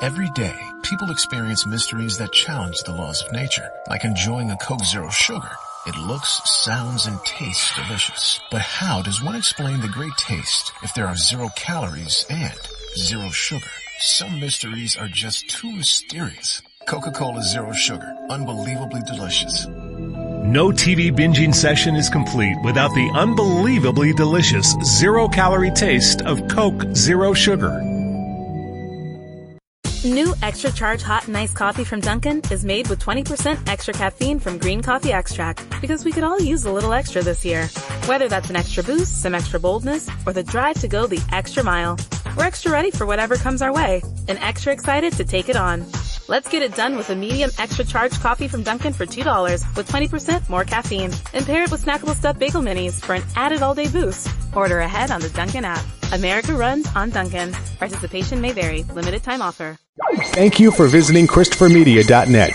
Every day, people experience mysteries that challenge the laws of nature, like enjoying a Coke Zero Sugar. It looks, sounds, and tastes delicious. But how does one explain the great taste if there are 0 calories and 0 sugar? Some mysteries are just too mysterious. Coca-Cola Zero Sugar, unbelievably delicious. No TV binging session is complete without the unbelievably delicious 0-calorie taste of Coke Zero Sugar. New Extra Charge Hot and Iced Coffee from Dunkin' is made with 20% extra caffeine from green coffee extract, because we could all use a little extra this year. Whether that's an extra boost, some extra boldness, or the drive to go the extra mile, we're extra ready for whatever comes our way and extra excited to take it on. Let's get it done with a medium extra charged coffee from Dunkin' for $2 with 20% more caffeine. And pair it with snackable stuffed bagel minis for an added all-day boost. Order ahead on the Dunkin' app. America runs on Dunkin'. Participation may vary. Limited time offer. Thank you for visiting ChristopherMedia.net.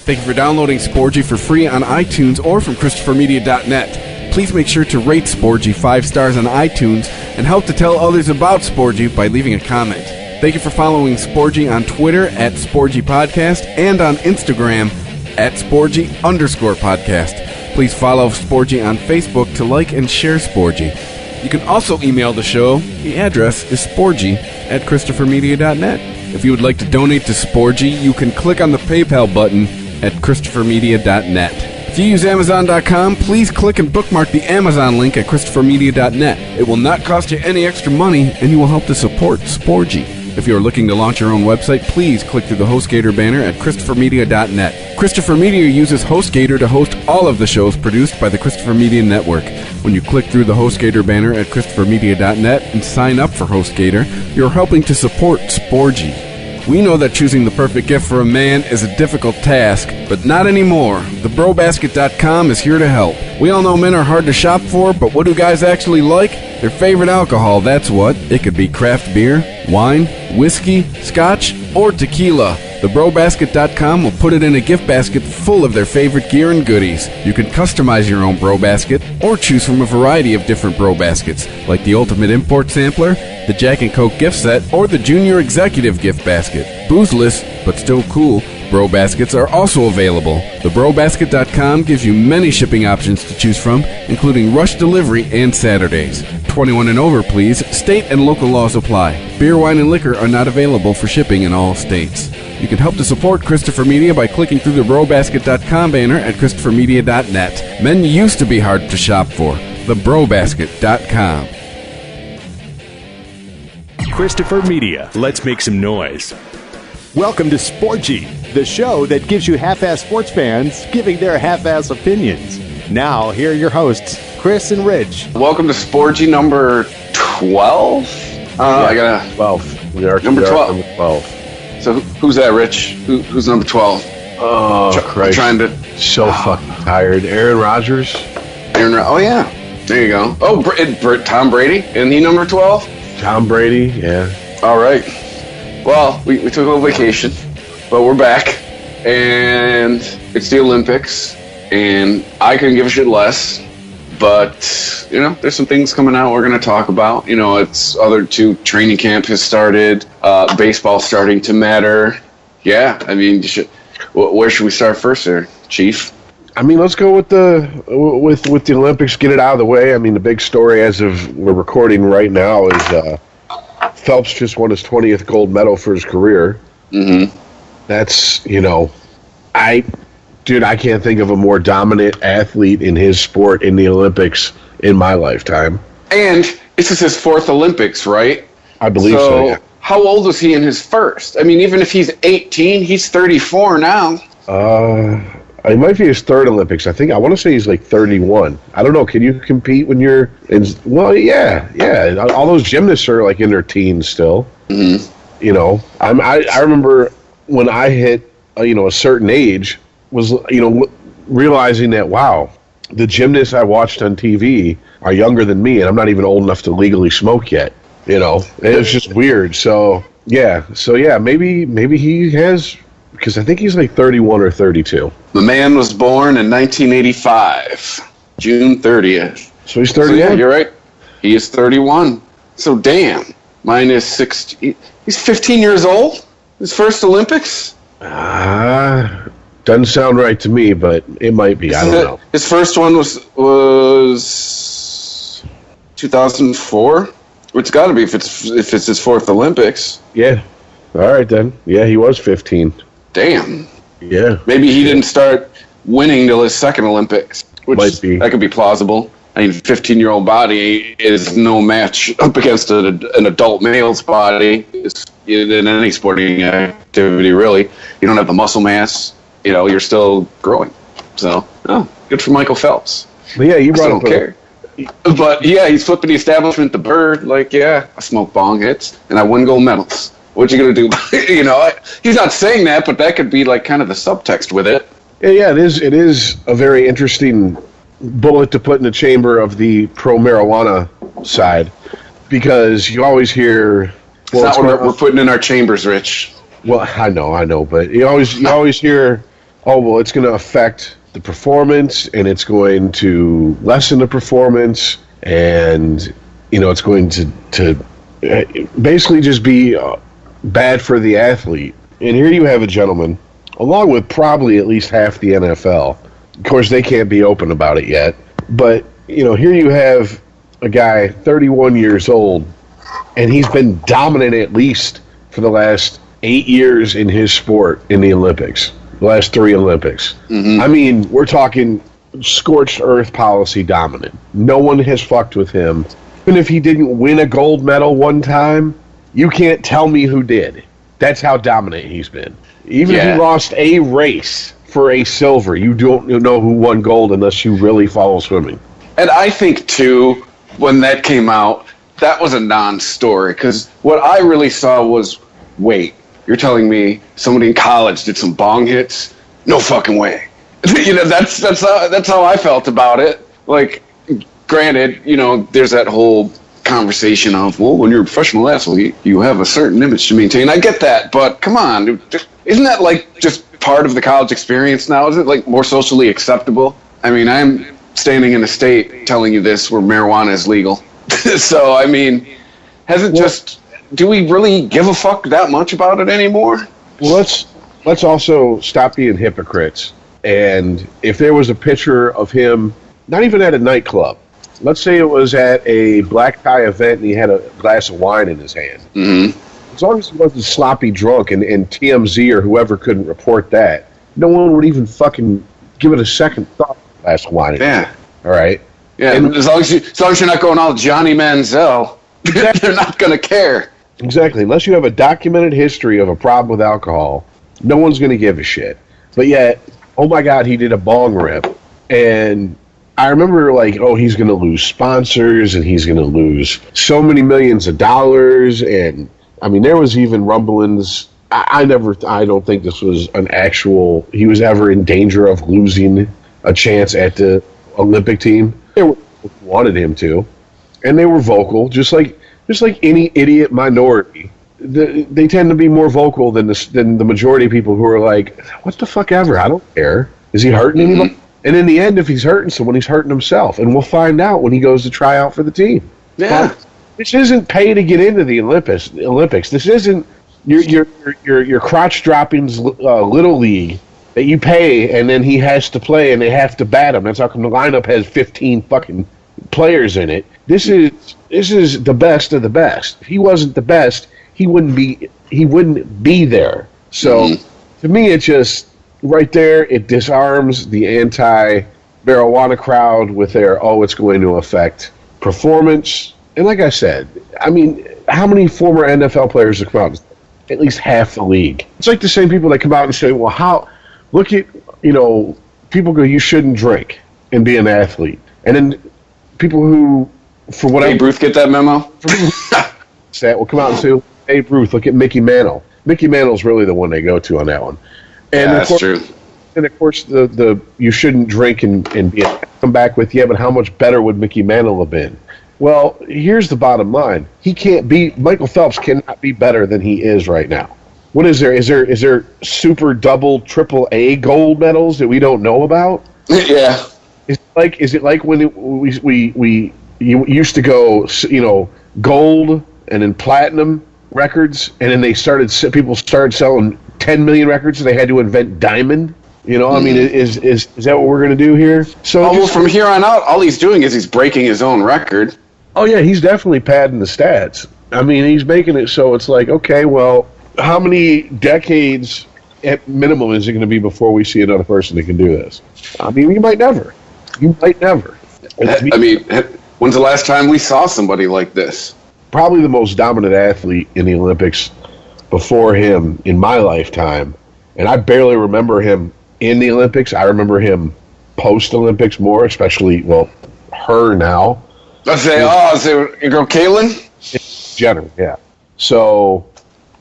Thank you for downloading Sporgy for free on iTunes or from ChristopherMedia.net. Please make sure to rate Sporgy 5 stars on iTunes and help to tell others about Sporgy by leaving a comment. Thank you for following Sporgy on Twitter at Sporgy Podcast and on Instagram at Sporgy_podcast. Please follow Sporgy on Facebook to like and share Sporgy. You can also email the show. The address is sporgy@ChristopherMedia.net. If you would like to donate to Sporgy, you can click on the PayPal button at ChristopherMedia.net. If you use Amazon.com, please click and bookmark the Amazon link at ChristopherMedia.net. It will not cost you any extra money, and you will help to support Sporgy. If you are looking to launch your own website, please click through the HostGator banner at ChristopherMedia.net. Christopher Media uses HostGator to host all of the shows produced by the Christopher Media Network. When you click through the HostGator banner at ChristopherMedia.net and sign up for HostGator, you're helping to support Sporgy. We know that choosing the perfect gift for a man is a difficult task, but not anymore. TheBroBasket.com is here to help. We all know men are hard to shop for, but what do guys actually like? Their favorite alcohol, that's what. It could be craft beer, wine, whiskey, scotch, or tequila. TheBroBasket.com will put it in a gift basket full of their favorite gear and goodies. You can customize your own Bro Basket or choose from a variety of different Bro Baskets, like the Ultimate Import Sampler, the Jack and Coke gift set, or the Junior Executive gift basket. Boozeless, but still cool, Bro Baskets are also available. TheBroBasket.com gives you many shipping options to choose from, including rush delivery and Saturdays. 21 and over, please. State and local laws apply. Beer, wine, and liquor are not available for shipping in all states. You can help to support Christopher Media by clicking through the BroBasket.com banner at ChristopherMedia.net. Men used to be hard to shop for. TheBroBasket.com. Christopher Media. Let's make some noise. Welcome to Sporgy, the show that gives you half-ass sports fans giving their half-ass opinions. Now, here are your hosts, Chris and Rich. Welcome to Sporgy number 12? I got 12. We are number 12. Number 12. So who's that, Rich? Who's number 12? Oh, Christ. I'm trying to... So fucking tired. Aaron Rodgers? Oh, yeah. There you go. Oh, Tom Brady? Isn't he number 12? Tom Brady, yeah. All right. Well, we took a little vacation, but we're back, and it's the Olympics, and I couldn't give a shit less, but, there's some things coming out we're going to talk about. It's other two, training camp has started, baseball starting to matter. Yeah, I mean, where should we start first there, Chief? I mean, let's go with the Olympics, get it out of the way. I mean, the big story as of we're recording right now is Phelps just won his 20th gold medal for his career. Mm-hmm. That's, I can't think of a more dominant athlete in his sport in the Olympics in my lifetime. And this is his fourth Olympics, right? I believe so, yeah. How old was he in his first? I mean, even if he's 18, he's 34 now. It might be his third Olympics. I want to say he's like 31. I don't know. Can you compete when you're in? Well, yeah. All those gymnasts are like in their teens still. Mm-hmm. I remember when I hit a certain age was realizing that wow, the gymnasts I watched on TV are younger than me, and I'm not even old enough to legally smoke yet. It was just weird. So yeah, maybe he has. Because I think he's like 31 or 32. The man was born in 1985, June 30th. So he's 31? So yeah, you're right. He is 31. So damn, minus 60. He's 15 years old. His first Olympics. Doesn't sound right to me, but it might be. I don't know. His first one was 2004. It's got to be if it's his fourth Olympics. Yeah. All right then. Yeah, he was 15. Damn. Yeah. Maybe he didn't start winning till his second Olympics. Which might be. That could be plausible. I mean, 15-year-old body is no match up against an adult male's body in any sporting activity, really. You don't have the muscle mass. You know, you're still growing. So, good for Michael Phelps. But yeah, you brought up. I don't care. But yeah, he's flipping the establishment the bird. Like, yeah, I smoke bong hits and I win gold medals. What you gonna do? You know, he's not saying that, but that could be like kind of the subtext with it. Yeah, it is. It is a very interesting bullet to put in the chamber of the pro-marijuana side, because you always hear. Well, it's not what we're putting in our chambers, Rich. Well, I know, but you always hear, oh, well, it's going to affect the performance, and it's going to lessen the performance, and it's going to basically just be bad for the athlete. And here you have a gentleman, along with probably at least half the NFL. Of course, they can't be open about it yet. But, here you have a guy, 31 years old, and he's been dominant at least for the last 8 years in his sport in the Olympics, the last 3 Olympics. Mm-hmm. I mean, we're talking scorched earth policy dominant. No one has fucked with him. Even if he didn't win a gold medal one time, you can't tell me who did. That's how dominant he's been. Even if he lost a race for a silver, you don't know who won gold unless you really follow swimming. And I think, too, when that came out, that was a non-story, because what I really saw was, wait, you're telling me somebody in college did some bong hits? No fucking way. That's how I felt about it. Like, granted, there's that whole conversation of, well, when you're a professional athlete, you have a certain image to maintain. I get that, but come on, isn't that like just part of the college experience now? Isn't it like more socially acceptable? I mean, I'm standing in a state telling you this where marijuana is legal. So, I mean, do we really give a fuck that much about it anymore? Well, let's also stop being hypocrites. And if there was a picture of him, not even at a nightclub, let's say it was at a black tie event and he had a glass of wine in his hand. Mm-hmm. As long as he wasn't sloppy drunk and TMZ or whoever couldn't report that, no one would even fucking give it a second thought. Glass of wine. Yeah. All right. Yeah. And as long as you're not going all Johnny Manziel, they're not going to care. Exactly. Unless you have a documented history of a problem with alcohol, no one's going to give a shit. But yet, oh my God, he did a bong rip. And I remember like, oh, he's going to lose sponsors and he's going to lose so many millions of dollars. And I mean, there was even rumblings. I don't think this was he was ever in danger of losing a chance at the Olympic team. They wanted him to. And they were vocal, just like any idiot minority. They tend to be more vocal than the majority of people who are like, what the fuck ever, I don't care. Is he hurting anybody? And in the end, if he's hurting someone, he's hurting himself. And we'll find out when he goes to try out for the team. Yeah. But this isn't pay to get into the Olympics. This isn't your crotch droppings little league that you pay and then he has to play and they have to bat him. That's how come the lineup has 15 fucking players in it. This is the best of the best. If he wasn't the best, he wouldn't be there. So to me, it just right there, it disarms the anti-marijuana crowd with their, it's going to affect performance. And like I said, I mean, how many former NFL players have come out? At least half the league. It's like the same people that come out and say, well, look at, people go, you shouldn't drink and be an athlete. And then people who, for whatever... Babe Ruth get that memo? That will come out and say, Babe Ruth, look at Mickey Mantle. Mickey Mantle's really the one they go to on that one. And yeah, that's true. And of course, the you shouldn't drink and be come back with, but how much better would Mickey Mantle have been? Well, here's the bottom line. Michael Phelps cannot be better than he is right now. What is there? Is there super, double, triple A gold medals that we don't know about? Yeah. Is it like when we used to go, gold and then platinum records, and then people started selling 10 million records, so they had to invent diamond. You know, I mean, is that what we're going to do here? So well, from here on out, all he's doing is he's breaking his own record. Oh, yeah, he's definitely padding the stats. I mean, he's making it so it's like, okay, well, how many decades at minimum is it going to be before we see another person that can do this? I mean, you might never. I mean, when's the last time we saw somebody like this? Probably the most dominant athlete in the Olympics before him in my lifetime. And I barely remember him in the Olympics. I remember him post-Olympics more, especially, well, her now. Let's say, your girl Caitlin? Jenner, yeah. So,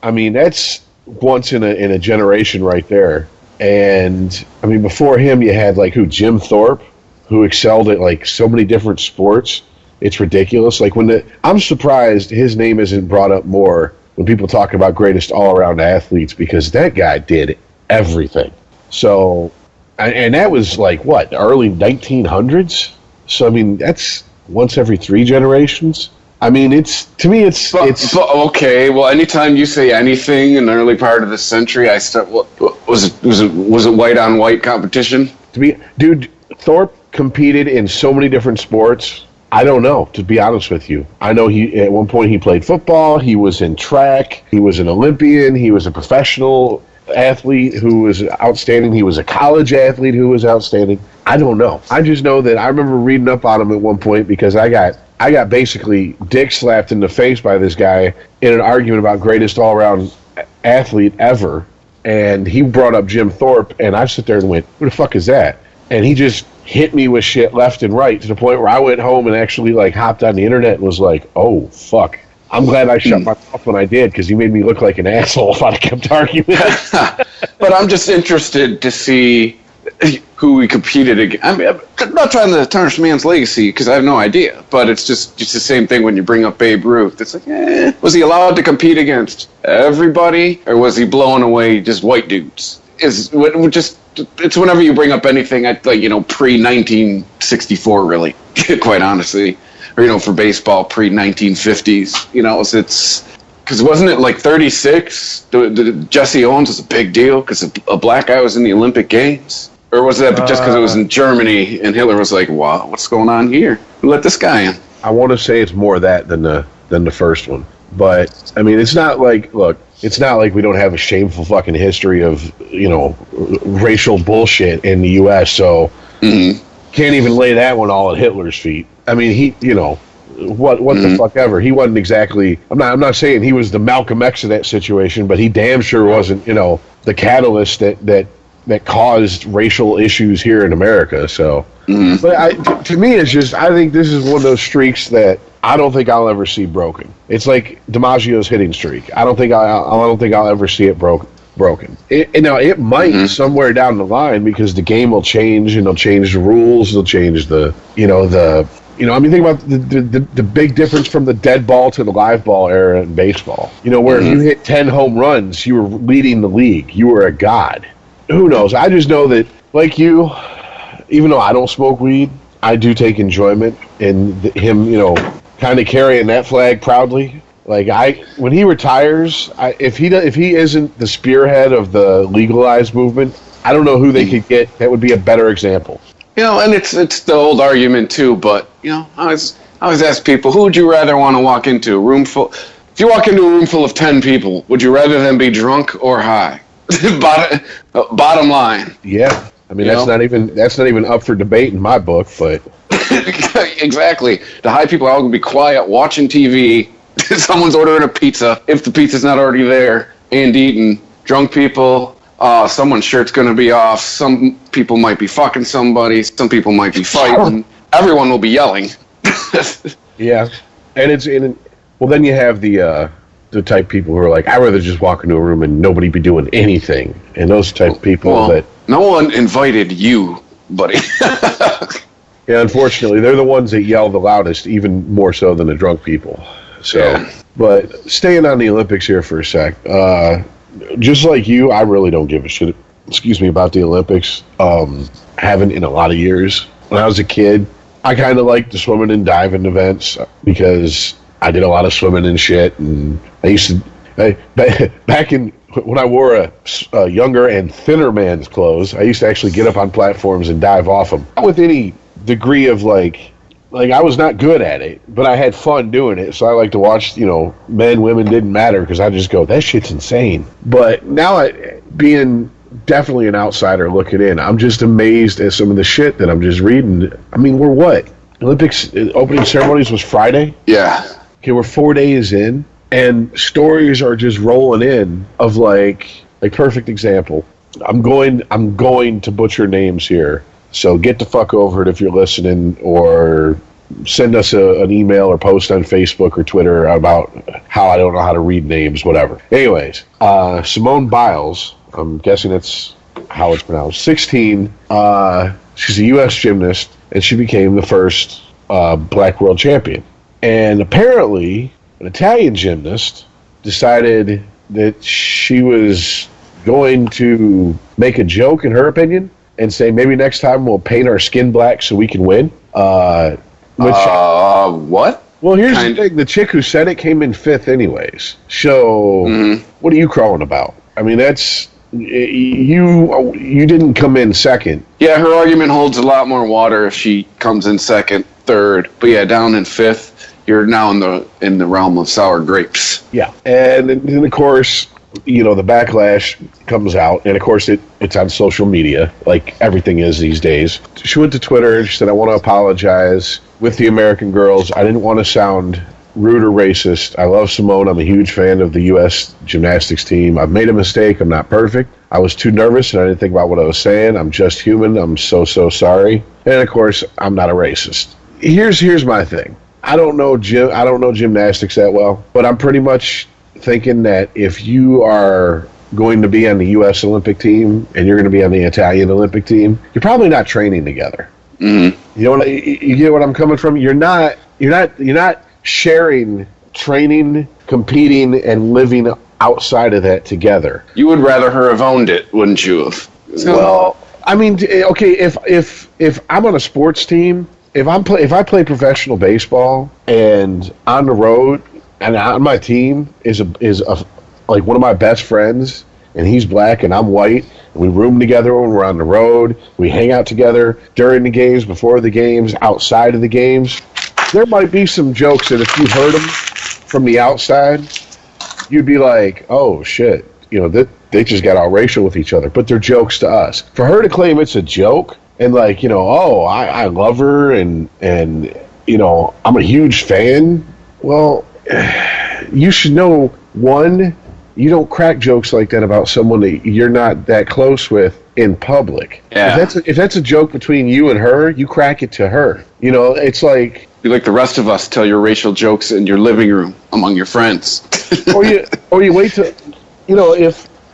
I mean, that's once in a generation right there. And, I mean, before him, you had, like, Jim Thorpe, who excelled at, like, so many different sports. It's ridiculous. Like, I'm surprised his name isn't brought up more when people talk about greatest all-around athletes, because that guy did everything. So, and that was, like, what, the early 1900s? So, I mean, that's once every 3 generations. I mean, okay. Well, anytime you say anything in the early part of the century, was it white on white competition? Dude, Thorpe competed in so many different sports. I don't know, to be honest with you. I know at one point he played football. He was in track. He was an Olympian. He was a professional athlete who was outstanding. He was a college athlete who was outstanding. I don't know. I just know that I remember reading up on him at one point because I got basically dick slapped in the face by this guy in an argument about greatest all-around athlete ever. And he brought up Jim Thorpe, and I sit there and went, who the fuck is that? And he just hit me with shit left and right to the point where I went home and actually, like, hopped on the internet and was like, oh, fuck. I'm glad I shut my mouth when I did, because he made me look like an asshole if I'd have kept arguing. But I'm just interested to see who we competed against. I mean, I'm not trying to tarnish man's legacy, because I have no idea. But it's just the same thing when you bring up Babe Ruth. It's like, was he allowed to compete against everybody, or was he blowing away just white dudes? It's whenever you bring up anything at, like, pre-1964, really, quite honestly. Or, for baseball, pre-1950s. It's because wasn't it like 36? Jesse Owens was a big deal because a black guy was in the Olympic Games? Or was that just because it was in Germany and Hitler was like, wow, what's going on here? Who let this guy in? I want to say it's more that than the first one. But, I mean, it's not like we don't have a shameful fucking history of, racial bullshit in the U.S., so can't even lay that one all at Hitler's feet. I mean, he, what the fuck ever. He wasn't exactly, I'm not saying he was the Malcolm X of that situation, but he damn sure wasn't, the catalyst that caused racial issues here in America, so. But to me, it's just, I think this is one of those streaks that I don't think I'll ever see broken. It's like DiMaggio's hitting streak. I don't think I'll ever see it broken. It might somewhere down the line, because the game will change, and they'll change the rules. They'll change think about the big difference from the dead ball to the live ball era in baseball. Where if you hit 10 home runs, you were leading the league. You were a god. Who knows? I just know that, like you, even though I don't smoke weed, I do take enjoyment in him, kind of carrying that flag proudly. Like, when he retires, if he isn't the spearhead of the legalized movement, I don't know who they could get that would be a better example. And it's the old argument too. But I always ask people, who would you rather want to walk into a room full? If you walk into a room full of 10 people, would you rather them be drunk or high? Bottom line. Yeah, I mean that's not even up for debate in my book, but exactly. The high people are all going to be quiet, watching TV. Someone's ordering a pizza, if the pizza's not already there, and eating. Drunk people, someone's shirt's going to be off. Some people might be fucking somebody. Some people might be fighting. Everyone will be yelling. Yeah, and then you have the type people who are like, I'd rather just walk into a room and nobody be doing anything. And those type of people that... No one invited you, buddy. Yeah, unfortunately, they're the ones that yell the loudest, even more so than the drunk people. So, yeah. But staying on the Olympics here for a sec, just like you, I really don't give a shit, about the Olympics. Haven't in a lot of years. When I was a kid, I kind of liked the swimming and diving events because I did a lot of swimming and shit, and I used to back in when I wore a younger and thinner man's clothes. I used to actually get up on platforms and dive off them, not with any degree of like I was not good at it, but I had fun doing it. So I like to watch, men, women didn't matter, because I just go, that shit's insane. But now, being definitely an outsider looking in, I'm just amazed at some of the shit that I'm just reading. I mean, we're what? Olympics opening ceremonies was Friday? Yeah. Okay, we're 4 days in, and stories are just rolling in of like perfect example. I'm going to butcher names here. So get the fuck over it if you're listening, or send us an email or post on Facebook or Twitter about how I don't know how to read names, whatever. Anyways, Simone Biles, I'm guessing that's how it's pronounced, 16, she's a U.S. gymnast, and she became the first black world champion. And apparently, an Italian gymnast decided that she was going to make a joke, in her opinion, and say, maybe next time we'll paint our skin black so we can win. What? Well, here's the thing. The chick who said it came in 5th anyways. So, What are you crowing about? I mean, that's... You didn't come in 2nd. Yeah, her argument holds a lot more water if she comes in 2nd, 3rd. But yeah, down in 5th, you're now in the realm of sour grapes. Yeah. And then, of course... the backlash comes out, and of course it's on social media, like everything is these days. She went to Twitter and she said, I want to apologize with the American girls. I didn't want to sound rude or racist. I love Simone. I'm a huge fan of the U.S. gymnastics team. I've made a mistake. I'm not perfect. I was too nervous and I didn't think about what I was saying. I'm just human. I'm so sorry. And of course, I'm not a racist. Here's my thing. I don't know gymnastics that well, but I'm pretty much thinking that if you are going to be on the U.S. Olympic team and you're going to be on the Italian Olympic team, you're probably not training together. Mm-hmm. You get what I'm coming from? You're not sharing training, competing, and living outside of that together. You would rather her have owned it, wouldn't you have? Well, I mean, okay, if I'm on a sports team, if I play professional baseball and on the road, and on my team is like one of my best friends, and he's black and I'm white, and we room together when we're on the road. We hang out together during the games, before the games, outside of the games. There might be some jokes that if you heard them from the outside, you'd be like, oh shit, they just got all racial with each other. But they're jokes to us. For her to claim it's a joke and like, I love her and I'm a huge fan. Well, you should know, one, you don't crack jokes like that about someone that you're not that close with in public. Yeah. If that's a joke between you and her, you crack it to her. It's like... You like the rest of us tell your racial jokes in your living room among your friends. or you wait till...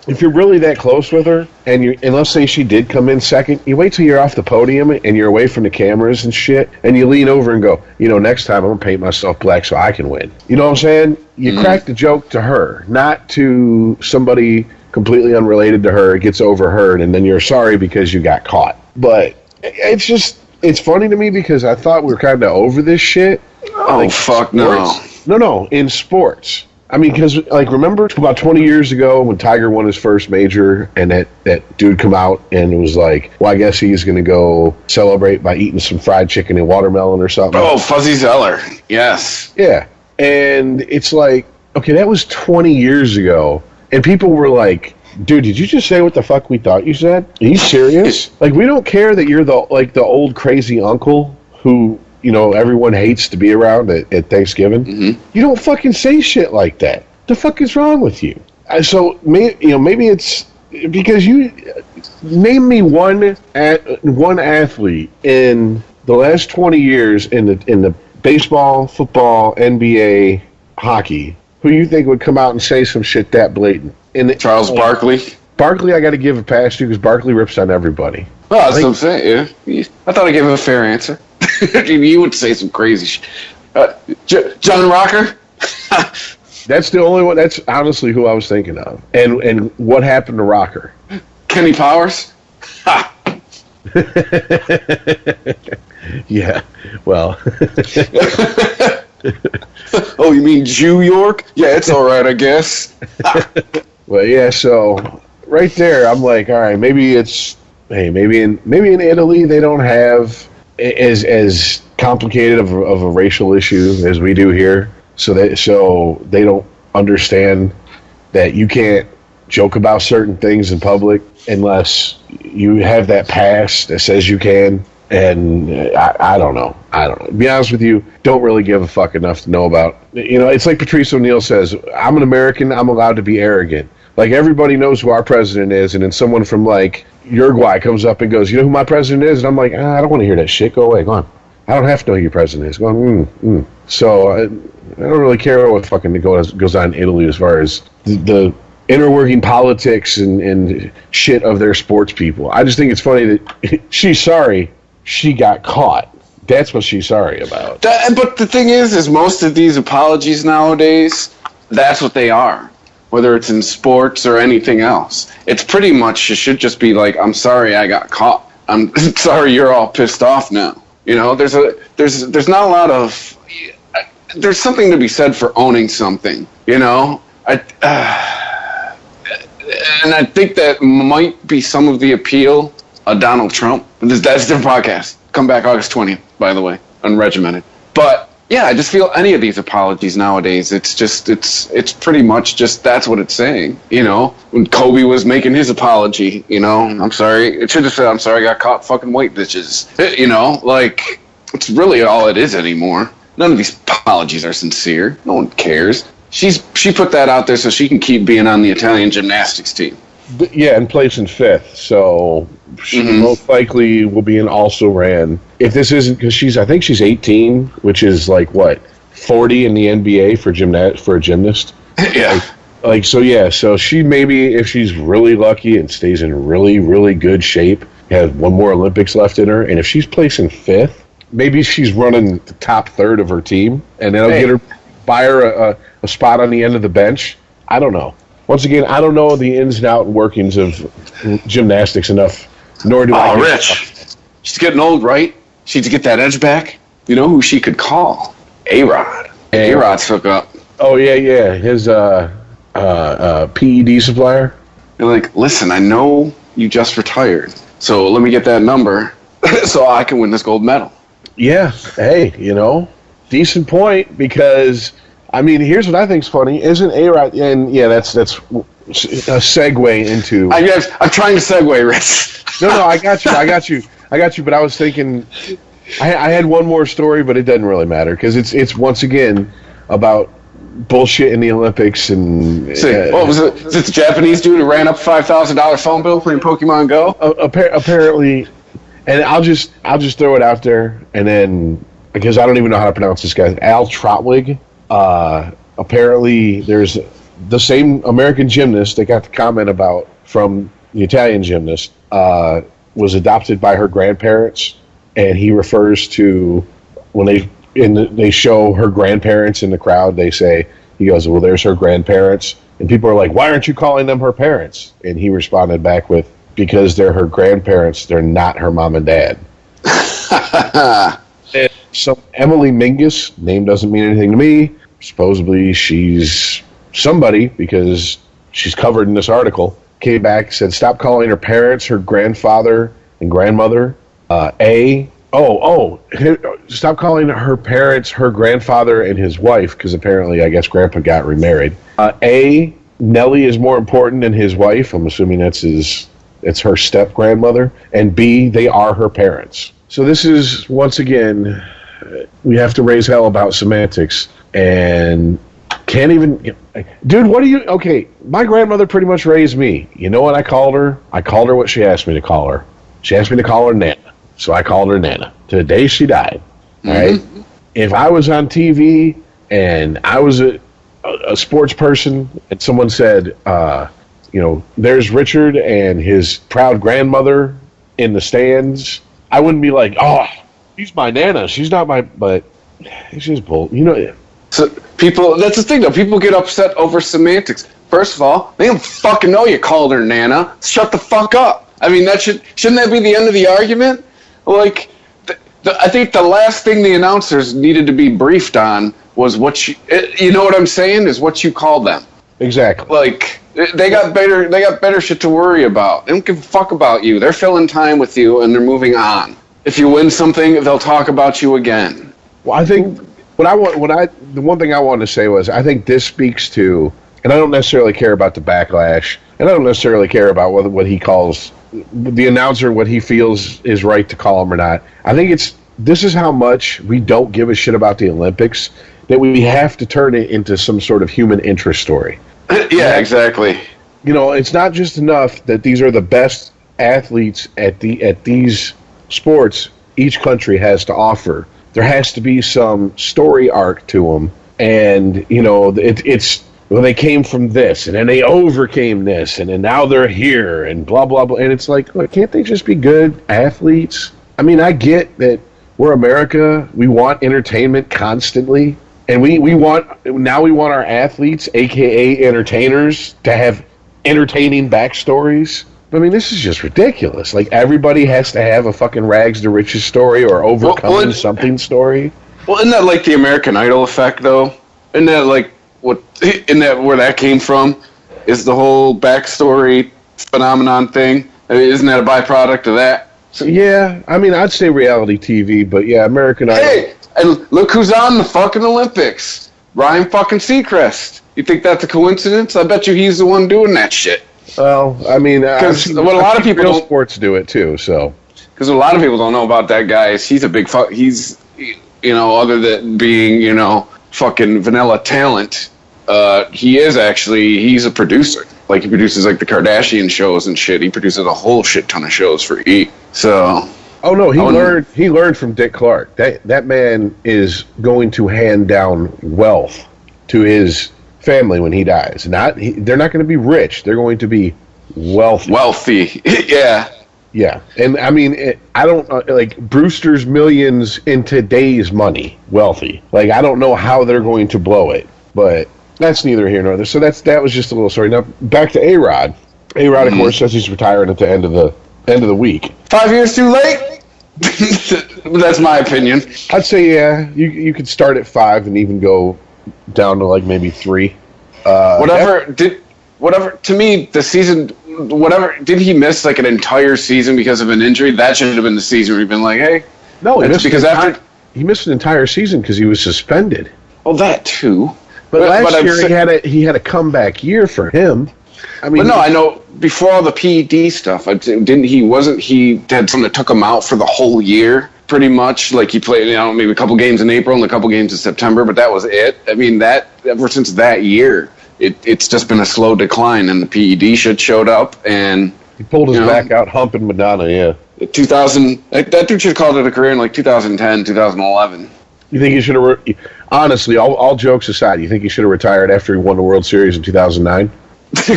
If you're really that close with her, and let's say she did come in 2nd, you wait till you're off the podium and you're away from the cameras and shit, and you lean over and go, next time I'm going to paint myself black so I can win. You know what I'm saying? You crack the joke to her, not to somebody completely unrelated to her. It gets overheard, and then you're sorry because you got caught. But it's funny to me because I thought we were kind of over this shit. Oh, fuck no. No, in sports. I mean, because, remember about 20 years ago when Tiger won his first major and that dude come out and it was like, well, I guess he's going to go celebrate by eating some fried chicken and watermelon or something. Oh, Fuzzy Zeller. Yes. Yeah. And it's like, okay, that was 20 years ago. And people were like, dude, did you just say what the fuck we thought you said? Are you serious? We don't care that you're the old crazy uncle who... everyone hates to be around at Thanksgiving. Mm-hmm. You don't fucking say shit like that. The fuck is wrong with you? So maybe it's because you name me one athlete in the last 20 years in the baseball, football, NBA, hockey who you think would come out and say some shit that blatant. Charles Barkley. Barkley, I got to give a pass to because Barkley rips on everybody. Well, that's what I'm saying. Yeah. I thought I gave him a fair answer. You would say some crazy shit. John Rocker? That's the only one. That's honestly who I was thinking of. And what happened to Rocker? Kenny Powers? Yeah. Well. Oh, you mean Jew York? Yeah, it's all right, I guess. Well, yeah. So right there, I'm like, all right, maybe maybe in Italy they don't have as complicated of a racial issue as we do here. So they don't understand that you can't joke about certain things in public unless you have that pass that says you can. And I don't know. To be honest with you, don't really give a fuck enough to know about. It's like Patrice O'Neill says, I'm an American, I'm allowed to be arrogant. Like, everybody knows who our president is, and then someone from, like, Uruguay comes up and goes, you know who my president is? And I'm like, I don't want to hear that shit. Go away. Go on. I don't have to know who your president is. Go on. So I don't really care what fucking goes on in Italy as far as the inner working politics and shit of their sports people. I just think it's funny that she's sorry she got caught. That's what she's sorry about. But the thing is most of these apologies nowadays, that's what they are. Whether it's in sports or anything else. It's pretty much, it should just be like, I'm sorry I got caught. I'm sorry you're all pissed off now. There's not a lot of, there's something to be said for owning something, and I think that might be some of the appeal of Donald Trump. That's a different podcast. Come back August 20th, by the way, unregimented. But yeah, I just feel any of these apologies nowadays, it's pretty much just that's what it's saying. When Kobe was making his apology, I'm sorry. It should have said, I'm sorry I got caught fucking white bitches. Like, it's really all it is anymore. None of these apologies are sincere. No one cares. She put that out there so she can keep being on the Italian gymnastics team. Yeah, and placing fifth. So she most likely will be an also-ran. If this isn't, because I think she's 18, which is like, what, 40 in the NBA for a gymnast? Yeah. So she maybe, if she's really lucky and stays in really, really good shape, has one more Olympics left in her, and if she's placing fifth, maybe she's running the top third of her team, and that'll buy her a spot on the end of the bench. I don't know. Once again, I don't know the ins and outs and workings of gymnastics enough, nor do I. Oh, Rich. She's getting old, right? She needs to get that edge back. You know who she could call? A-Rod. A-Rod's hook up. Oh, yeah. His PED supplier. They're like, listen, I know you just retired, so let me get that number so I can win this gold medal. Yeah. Hey, decent point, because here's what I think's funny. Isn't A-Rod, and yeah, that's a segue into. I'm trying to segue, Rich. No, I got you. But I was thinking, I had one more story, but it doesn't really matter because it's once again about bullshit in the Olympics and. What was it? Is it the Japanese dude who ran up $5,000 phone bill playing Pokemon Go? Apparently, and I'll just throw it out there, and then because I don't even know how to pronounce this guy, Al Trautwig. Apparently, there's the same American gymnast they got the comment about from the Italian gymnast was adopted by her grandparents, and he refers to when they show her grandparents in the crowd. He goes, well, there's her grandparents, and people are like, why aren't you calling them her parents? And he responded back with, because they're her grandparents, they're not her mom and dad. So Emily Mingus, name doesn't mean anything to me. Supposedly she's somebody because she's covered in this article. Came back, said stop calling her parents, her grandfather and grandmother. Stop calling her parents, her grandfather and his wife, because apparently I guess grandpa got remarried. Nellie is more important than his wife. I'm assuming it's her step grandmother. And B, they are her parents. So this is, once again, we have to raise hell about semantics and can't even... Dude, okay, my grandmother pretty much raised me. You know what I called her? I called her what she asked me to call her. She asked me to call her Nana, so I called her Nana. To the day she died. All right? If I was on TV and I was a sports person and someone said, there's Richard and his proud grandmother in the stands, I wouldn't be like, oh, she's my Nana. She's not my... But it's just bull. So that's the thing, though. People get upset over semantics. First of all, they don't fucking know you called her Nana. Shut the fuck up. Shouldn't that be the end of the argument? Like, I think the last thing the announcers needed to be briefed on was what you know what I'm saying, is what you call them. Exactly. Like, they got better shit to worry about. They don't give a fuck about you. They're filling time with you, and they're moving on. If you win something, they'll talk about you again. Well, I think the one thing I wanted to say was, I think this speaks to, and I don't necessarily care about the backlash, and I don't necessarily care about what he calls the announcer, what he feels is right to call him or not. I think this is how much we don't give a shit about the Olympics, that we have to turn it into some sort of human interest story. Yeah, exactly. You know, it's not just enough that these are the best athletes at these sports each country has to offer. There has to be some story arc to them, and you know, it's well, they came from this, and then they overcame this, and then now they're here, and blah blah blah. And it's like, look, can't they just be good athletes? I mean, I get that we're America. We want entertainment constantly. And we want our athletes, a.k.a. entertainers, to have entertaining backstories. I mean, this is just ridiculous. Like, everybody has to have a fucking rags to riches story or overcoming something story. Well, isn't that like the American Idol effect, though? Isn't that like where that came from? Is the whole backstory phenomenon thing? I mean, isn't that a byproduct of that? Yeah, I mean, I'd say reality TV, but yeah, American Idol. Hey! And look who's on the fucking Olympics. Ryan fucking Seacrest. You think that's a coincidence? I bet you he's the one doing that shit. Well, I mean, because what a lot of people real sports do it too. So, because a lot of people don't know about that guy is he's a big he's, you know, other than being, you know, fucking vanilla talent, he's a producer. Like, he produces like the Kardashian shows and shit. He produces a whole shit ton of shows for E. So. Oh no, he learned from Dick Clark. That man is going to hand down wealth to his family when he dies. They're not going to be rich. They're going to be wealthy. Wealthy, yeah. Yeah, and I mean, I don't like Brewster's Millions in today's money. Wealthy. Like, I don't know how they're going to blow it, but that's neither here nor there. So that was just a little story. Now back to A-Rod. A-Rod, of course, says he's retiring at the end of the week. 5 years too late? That's my opinion. I'd say, yeah, you could start at 5 and even go down to like maybe 3. To me, the season, did he miss like an entire season because of an injury? That should have been the season where he'd been like, hey. No, he missed an entire season because he was suspended. Oh, that too. But last year he had a comeback year for him. I mean, but no, I know before all the PED stuff, he had something that took him out for the whole year, pretty much. Like, he played, you know, maybe a couple games in April and a couple games in September, but that was it. I mean, that ever since that year, it's just been a slow decline, and the PED shit showed up, and he pulled his back out humping Madonna. Yeah, 2000. That dude should have called it a career in like 2010, 2011. You think he should have? Honestly, all jokes aside, you think he should have retired after he won the World Series in 2009?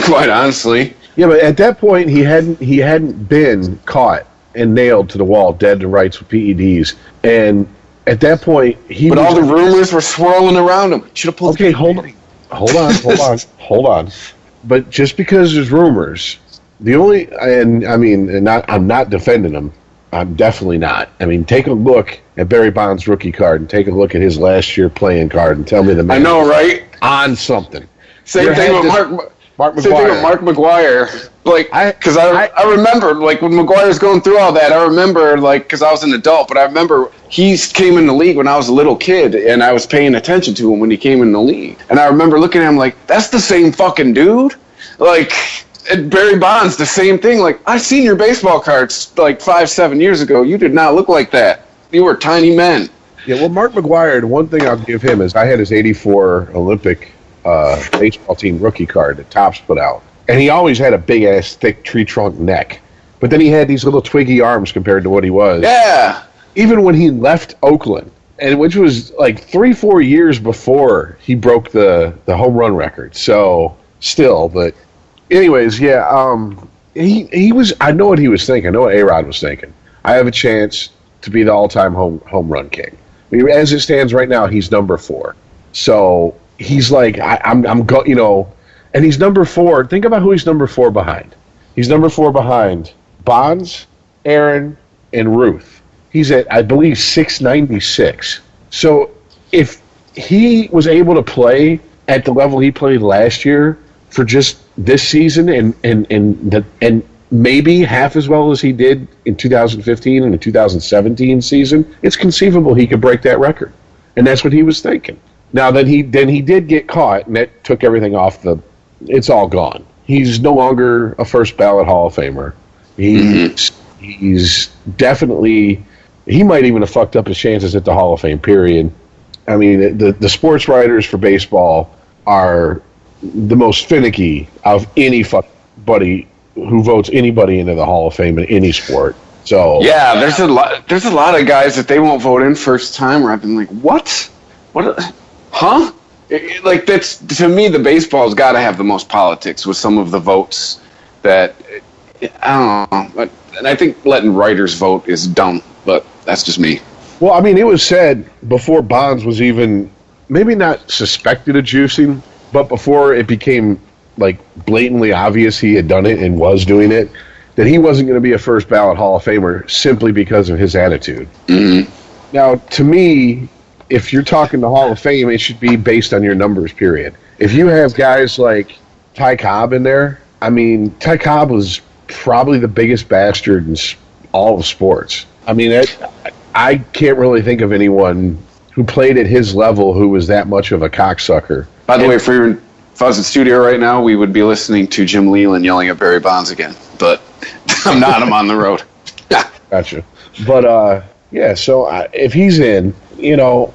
Quite honestly. Yeah, but at that point, he hadn't been caught and nailed to the wall, dead to rights with PEDs, and at that point, But all the rumors were swirling around him. Should have pulled. Okay, hold on. But just because there's rumors, I'm not defending him. I'm definitely not. I mean, take a look at Barry Bonds' rookie card and take a look at his last year playing card and tell me the man. I know, right? On something. Same thing with Mark McGwire. Like, because I remember, like, when McGuire's going through all that, I remember, like, because I was an adult, but I remember he came in the league when I was a little kid, and I was paying attention to him when he came in the league. And I remember looking at him like, that's the same fucking dude? Like, and Barry Bonds, the same thing. Like, I seen your baseball cards, like, 5-7 years ago. You did not look like that. You were tiny men. Yeah, well, Mark McGwire, the one thing I'll give him is I had his 84 Olympic baseball team rookie card that Topps put out. And he always had a big-ass, thick tree trunk neck. But then he had these little twiggy arms compared to what he was. Yeah. Even when he left Oakland, and which was like 3-4 years before he broke the home run record. So, still, but anyways, yeah, he was, I know what he was thinking. I know what A-Rod was thinking. I have a chance to be the all-time home run king. I mean, as it stands right now, he's number 4. So, he's like, and he's number 4. Think about who he's number 4 behind. He's number 4 behind Bonds, Aaron, and Ruth. He's at, I believe, 696. So if he was able to play at the level he played last year for just this season and maybe half as well as he did in 2015 and the 2017 season, it's conceivable he could break that record. And that's what he was thinking. Now, then he did get caught, and that took everything off the... It's all gone. He's no longer a first ballot Hall of Famer. He's definitely... He might even have fucked up his chances at the Hall of Fame, period. I mean, the sports writers for baseball are the most finicky of any buddy who votes anybody into the Hall of Fame in any sport. So yeah, there's a lot of guys that they won't vote in first time where I've been like, what? Huh? Like, that's, to me, the baseball's got to have the most politics with some of the votes that, I don't know. And I think letting writers vote is dumb, but that's just me. Well, I mean, it was said before Bonds was even, maybe not suspected of juicing, but before it became, like, blatantly obvious he had done it and was doing it, that he wasn't going to be a first ballot Hall of Famer simply because of his attitude. Mm-hmm. Now, to me, if you're talking the Hall of Fame, it should be based on your numbers, period. If you have guys like Ty Cobb in there, I mean, Ty Cobb was probably the biggest bastard in all of sports. I mean, I can't really think of anyone who played at his level who was that much of a cocksucker. By the way, if I was in studio right now, we would be listening to Jim Leland yelling at Barry Bonds again. But I'm not. I'm on the road. Gotcha. But, yeah, so if he's in, you know,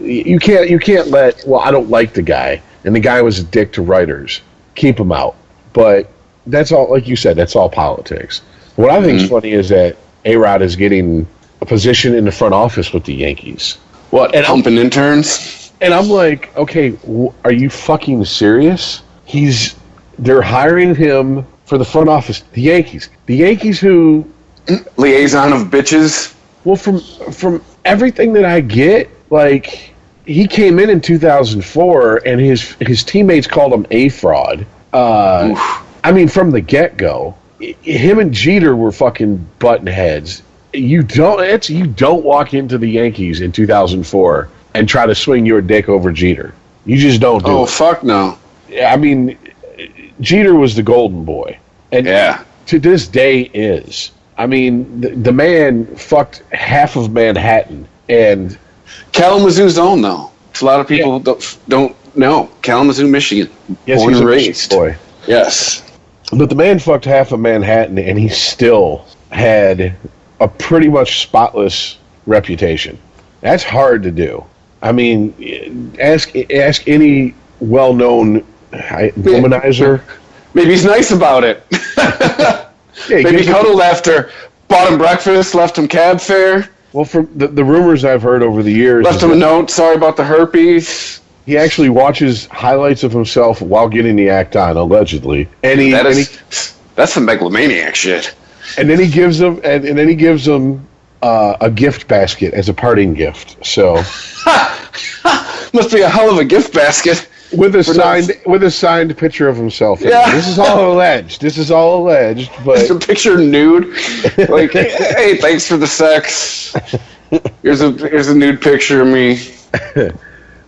you can't let, well, I don't like the guy, and the guy was a dick to writers. Keep him out. But that's all, like you said, that's all politics. What I think is funny is that A-Rod is getting a position in the front office with the Yankees. What, and pumping interns? And I'm like, okay, are you fucking serious? They're hiring him for the front office. The Yankees who... Liaison of bitches? Well, from everything that I get, like, he came in 2004, and his teammates called him a fraud. I mean, from the get-go, him and Jeter were fucking button heads. You don't walk into the Yankees in 2004 and try to swing your dick over Jeter. You just don't do it. Oh, fuck no. I mean, Jeter was the golden boy. And yeah. To this day is. I mean, the man fucked half of Manhattan. And Kalamazoo's own, though. A lot of people don't know. Kalamazoo, Michigan. Yes, born he's and a raised. boy. Yes. But the man fucked half of Manhattan, and he still had a pretty much spotless reputation. That's hard to do. I mean, ask any well-known womanizer. Maybe he's nice about it. Yeah, maybe cuddled after, bought him breakfast, left him cab fare. Well, from the rumors I've heard over the years... Left him a note, sorry about the herpes. He actually watches highlights of himself while getting the act on, allegedly. That's some megalomaniac shit. And then he gives them a gift basket as a parting gift. So must be a hell of a gift basket. With a signed picture of himself. Yeah. This is all alleged. But it's a picture nude. Like, hey, thanks for the sex. Here's a nude picture of me.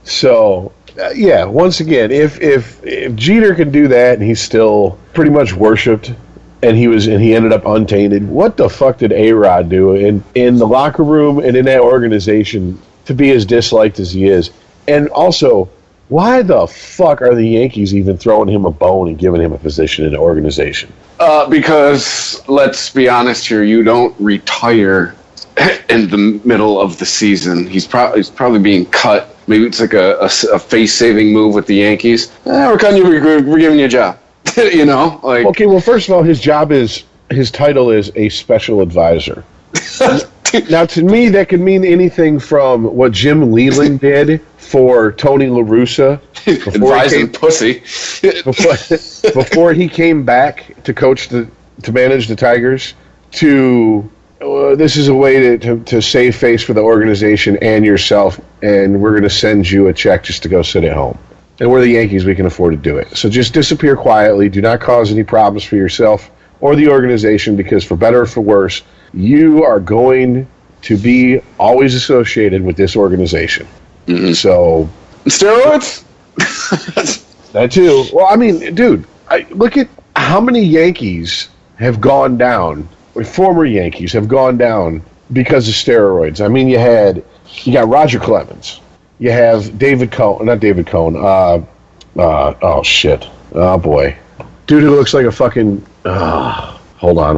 So, yeah. Once again, if Jeter can do that and he's still pretty much worshipped, and he ended up untainted, what the fuck did A-Rod do in the locker room and in that organization to be as disliked as he is? And also, why the fuck are the Yankees even throwing him a bone and giving him a position in the organization? Because, let's be honest here, you don't retire in the middle of the season. He's probably being cut. Maybe it's like a face-saving move with the Yankees. We're cutting you, we're giving you a job. You know? Like, okay, well, first of all, his title is a special advisor. Now, to me, that could mean anything from what Jim Leland did for Tony La Russa advising pussy before he came back to manage the Tigers, to this is a way to save face for the organization and yourself, and we're going to send you a check just to go sit at home. And we're the Yankees, we can afford to do it. So just disappear quietly. Do not cause any problems for yourself or the organization, because for better or for worse, you are going to be always associated with this organization. Mm-hmm. So steroids? That too. Well, I mean, dude, look at how many Yankees have gone down, or former Yankees have gone down because of steroids. I mean, you got Roger Clemens. You have David Cohn, not David Cohn. Oh shit. Oh boy. Dude who looks like a fucking. Hold on.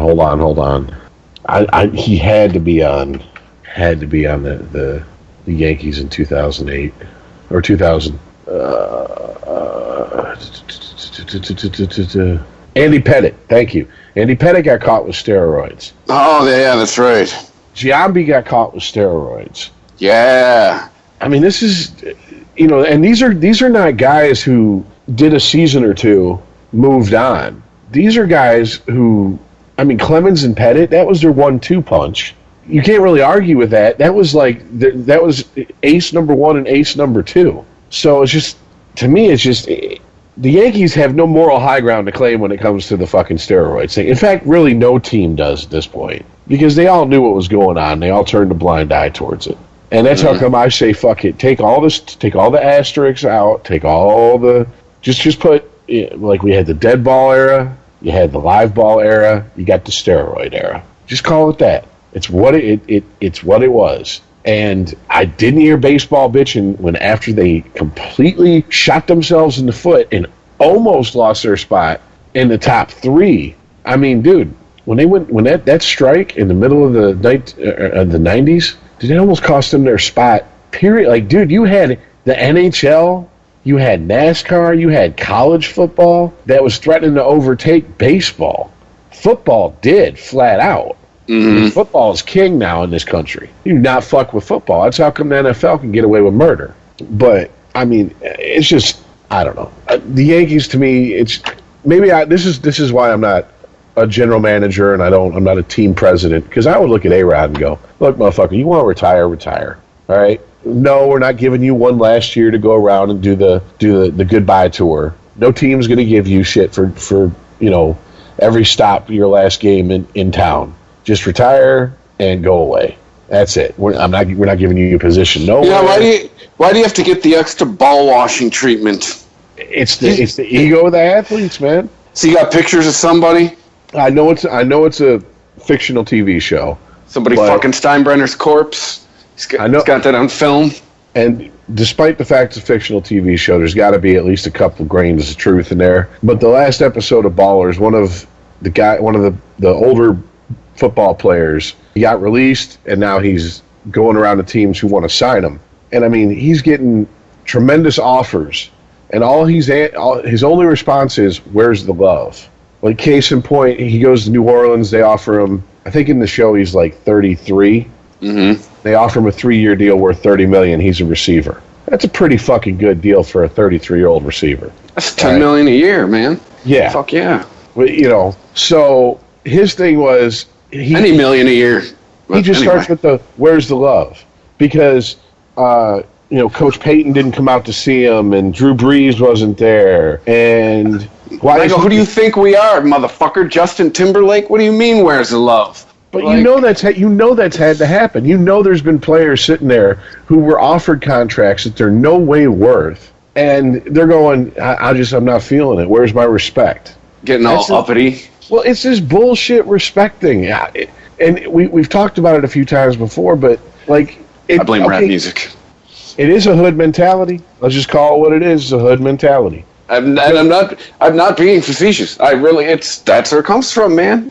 He had to be on the Yankees in 2008 or 2000. Andy Pettit. Thank you. Andy Pettit got caught with steroids. Oh yeah, that's right. Giambi got caught with steroids. Yeah. I mean, this is, and these are not guys who did a season or two, moved on. These are guys who, I mean, Clemens and Pettit, that was their 1-2 punch. You can't really argue with that. That was that was ace number 1 and ace number 2. So it's just, to me, it's just, the Yankees have no moral high ground to claim when it comes to the fucking steroids thing. In fact, really no team does at this point, because they all knew what was going on. They all turned a blind eye towards it. And that's how come I say, fuck it. Take all the asterisks out, take all the, just put, like we had the dead ball era, you had the live ball era, you got the steroid era. Just call it that. It's what it's what it was. And I didn't hear baseball bitching when after they completely shot themselves in the foot and almost lost their spot in the top 3. I mean, dude, when that strike in the middle of the 90s, did it almost cost them their spot? Period. Like, dude, you had the NHL, you had NASCAR, you had college football that was threatening to overtake baseball. Football did, flat out. Mm-hmm. Football is king now in this country. You do not fuck with football. That's how come the NFL can get away with murder. But, I mean, it's just, I don't know. The Yankees, to me, it's, maybe this is why I'm not a general manager and I'm not a team president, because I would look at A-Rod and go, look, motherfucker, you want to retire, all right? No, we're not giving you one last year to go around and do the goodbye tour. No team's going to give you shit for every stop your last game in town. Just retire and go away. That's it. We're not giving you a position. No. Yeah. Why do you have to get the extra ball washing treatment? It's the ego of the athletes, man. So you got pictures of somebody? I know it's a fictional TV show. Somebody fucking Steinbrenner's corpse. He's got that on film. And despite the fact it's a fictional TV show, there's got to be at least a couple grains of truth in there. But the last episode of Ballers, one of the older football players, he got released, and now he's going around to teams who want to sign him. And I mean, he's getting tremendous offers, and his only response is, "Where's the love?" Like, case in point, he goes to New Orleans. They offer him, I think in the show he's like 33. Mm-hmm. They offer him a 3-year deal worth $30 million. He's a receiver. That's a pretty fucking good deal for a 33-year-old receiver. That's $10 million a year, man. Yeah. Fuck yeah. Well, so his thing was, any million a year. He just starts with the "Where's the love?" Because Coach Payton didn't come out to see him, and Drew Brees wasn't there, and who do you think we are, motherfucker? Justin Timberlake? What do you mean? Where's the love? But that's had to happen. There's been players sitting there who were offered contracts that they're no way worth, and they're going, I'm not feeling it. Where's my respect? Getting all uppity. Well, it's this bullshit respecting. And we've talked about it a few times before, but I blame rap music. It is a hood mentality. Let's just call it what it is. It's a hood mentality. I'm not being facetious. That's where it comes from, man.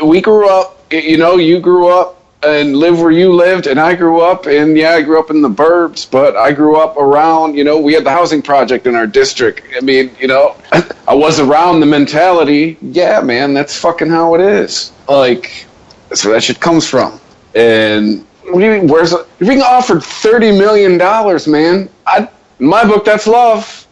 We grew up, you grew up and lived where you lived, and I grew up, and I grew up in the burbs, but I grew up around, we had the housing project in our district. I mean, I was around the mentality. Yeah, man, that's fucking how it is. That's where that shit comes from. And what do you mean, you're being offered $30 million, man. In my book, that's love.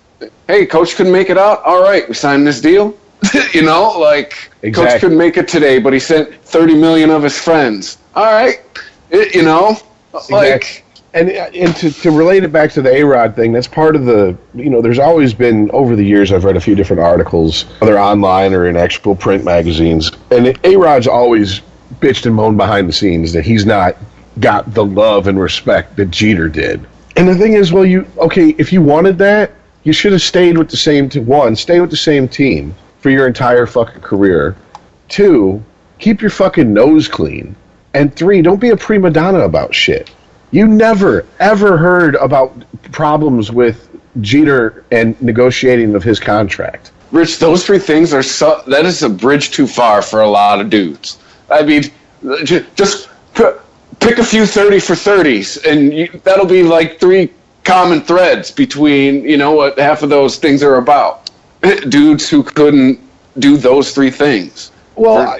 Hey, coach couldn't make it out. All right, we signed this deal. Exactly. Coach couldn't make it today, but he sent $30 million of his friends. All right, exactly. And to relate it back to the A-Rod thing, that's part of the, there's always been, over the years, I've read a few different articles, whether online or in actual print magazines, and A-Rod's always bitched and moaned behind the scenes that he's not got the love and respect that Jeter did. And the thing is, well, if you wanted that, you should have stayed with the same stay with the same team for your entire fucking career. 2, keep your fucking nose clean. And 3, don't be a prima donna about shit. You never, ever heard about problems with Jeter and negotiating of his contract. Rich, those 3 things that is a bridge too far for a lot of dudes. I mean, just pick a few 30 for 30s, and that'll be like 3 common threads between, what half of those things are about. Dudes who couldn't do those 3 things. Well,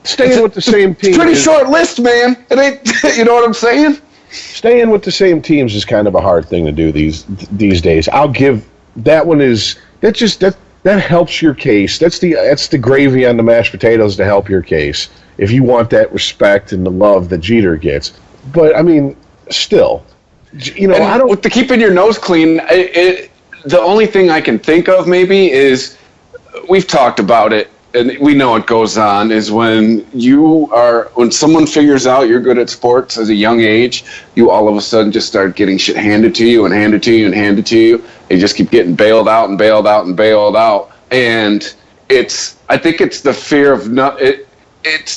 staying with the same team. It's a pretty short list, man. It ain't, you know what I'm saying? Staying with the same teams is kind of a hard thing to do these days. I'll give that one that helps your case. That's the gravy on the mashed potatoes to help your case. If you want that respect and the love that Jeter gets. But I mean, still, I don't. With the keeping your nose clean, the only thing I can think of maybe is we've talked about it. And we know it goes on, is when someone figures out you're good at sports at a young age, you all of a sudden just start getting shit handed to you and handed to you and handed to you. You just keep getting bailed out and bailed out and bailed out. And I think it's the fear of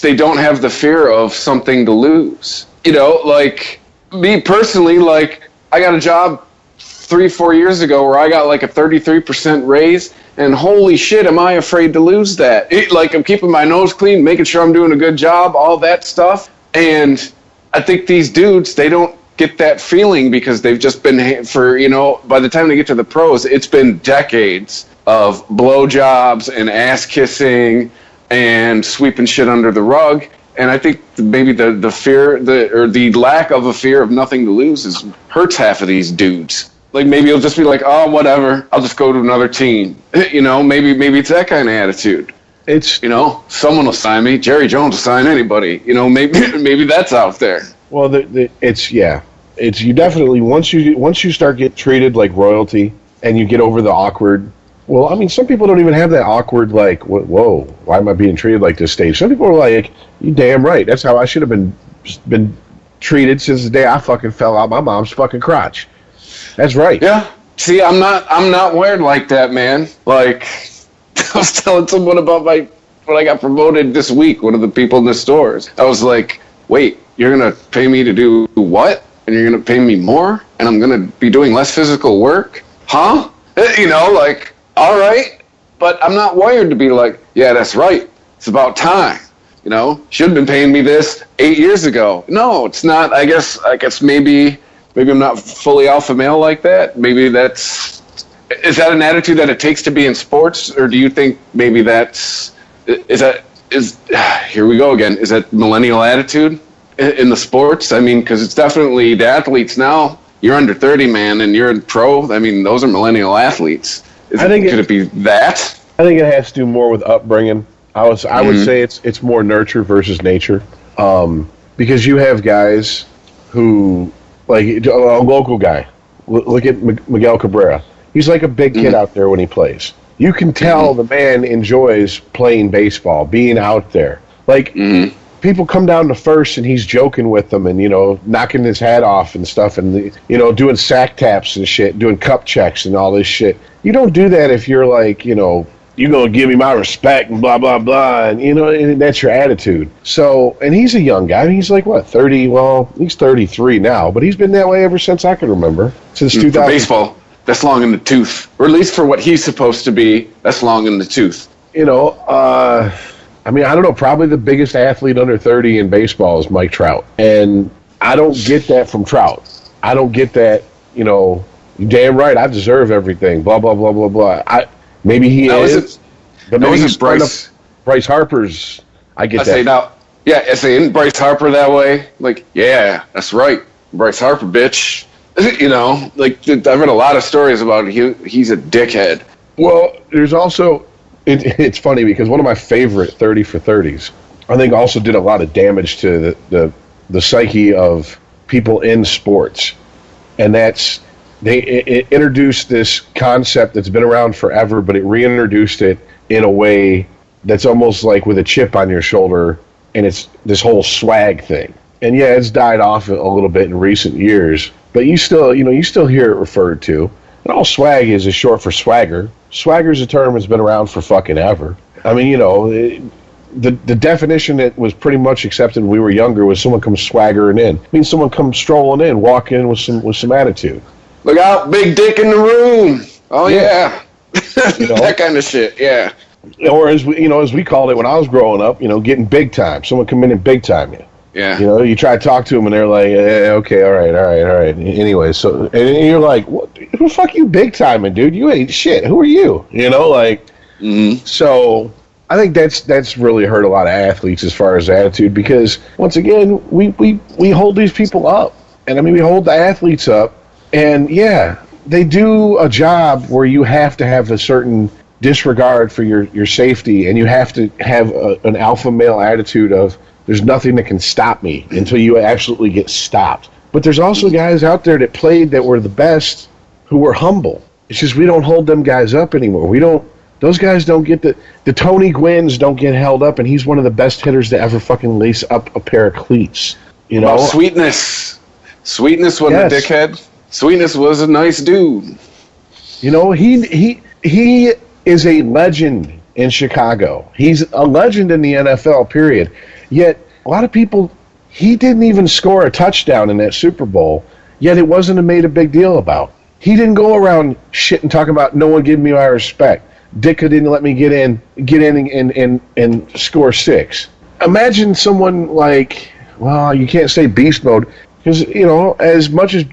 they don't have the fear of something to lose. Like me personally, like I got a job 3-4 years ago where I got like a 33% raise. And holy shit, am I afraid to lose that? I'm keeping my nose clean, making sure I'm doing a good job, all that stuff. And I think these dudes, they don't get that feeling because they've just been by the time they get to the pros, it's been decades of blowjobs and ass kissing and sweeping shit under the rug. And I think maybe the fear, or the lack of a fear of nothing to lose hurts half of these dudes. Like maybe it'll just be like, oh, whatever, I'll just go to another team. Maybe it's that kind of attitude. It's someone will sign me. Jerry Jones will sign anybody. Maybe that's out there. Well, it's you definitely once you start get treated like royalty and you get over the awkward. Well, I mean, some people don't even have that awkward like, whoa, why am I being treated like this stage? Some people are like, you damn right, that's how I should have been treated since the day I fucking fell out my mom's fucking crotch. That's right. Yeah. See, I'm not wired like that, man. Like, I was telling someone about when I got promoted this week, one of the people in the stores. I was like, wait, you're going to pay me to do what? And you're going to pay me more? And I'm going to be doing less physical work? Huh? All right. But I'm not wired to be like, yeah, that's right. It's about time. Should have been paying me this 8 years ago. No, it's not. I guess maybe I'm not fully alpha male like that. Maybe is that an attitude that it takes to be in sports, or do you think maybe here we go again, is that millennial attitude in the sports? I mean, because it's definitely the athletes now, you're under 30, man, and you're in pro. I mean, those are millennial athletes. Could it be that? I think it has to do more with upbringing. I would say it's more nurture versus nature, because you have guys who, like a local guy, look at Miguel Cabrera. He's like a big kid out there when he plays. You can tell the man enjoys playing baseball, being out there. Like, people come down to first and he's joking with them and, knocking his hat off and stuff and, doing sack taps and shit, doing cup checks and all this shit. You don't do that if you're like, you're going to give me my respect and blah, blah, blah. And, and that's your attitude. So, and he's a young guy. He's like, what, 30? Well, he's 33 now, but he's been that way ever since I can remember. Since 2000. For baseball, that's long in the tooth. Or at least for what he's supposed to be, that's long in the tooth. I don't know. Probably the biggest athlete under 30 in baseball is Mike Trout. And I don't get that from Trout. I don't get that, you're damn right, I deserve everything, blah, blah, blah, blah, blah. Maybe he is. But maybe he's Bryce Harper's. I get that. Isn't Bryce Harper that way? Like, yeah, that's right. Bryce Harper, bitch. I've read a lot of stories about he's a dickhead. Well, there's also, it's funny because one of my favorite 30 for 30s, I think also did a lot of damage to the psyche of people in sports. And that's, it introduced this concept that's been around forever, but it reintroduced it in a way that's almost like with a chip on your shoulder and it's this whole swag thing. And yeah, it's died off a little bit in recent years, but you still hear it referred to. And all swag is short for swagger. Swagger's a term that's been around for fucking ever. I mean, the definition that was pretty much accepted when we were younger was someone comes swaggering in. It means someone comes strolling in, walking in with some attitude. Look out, big dick in the room. Oh yeah. That kind of shit. Yeah. Or as we called it when I was growing up, getting big time. Someone come in and big time you. Yeah. You try to talk to them and they're like, okay, all right. Anyway, so and you're like, what? Who the fuck you big timing, dude? You ain't shit. Who are you? So I think that's really hurt a lot of athletes as far as attitude, because once again we hold these people up, and I mean we hold the athletes up, and yeah, they do a job where you have to have a certain disregard for your safety, and you have to have an alpha male attitude of there's nothing that can stop me until you absolutely get stopped. But there's also guys out there that played that were the best who were humble. It's just we don't hold them guys up anymore. Those guys don't get the Tony Gwynns don't get held up, and he's one of the best hitters to ever fucking lace up a pair of cleats. Sweetness wasn't a dickhead. Sweetness was a nice dude. He is a legend in Chicago. He's a legend in the NFL, period. Yet, a lot of people, he didn't even score a touchdown in that Super Bowl, yet it wasn't made a big deal about. He didn't go around shit and talk about no one giving me my respect. Ditka didn't let me get in and score 6. Imagine someone like, well, you can't say beast mode, because, as much as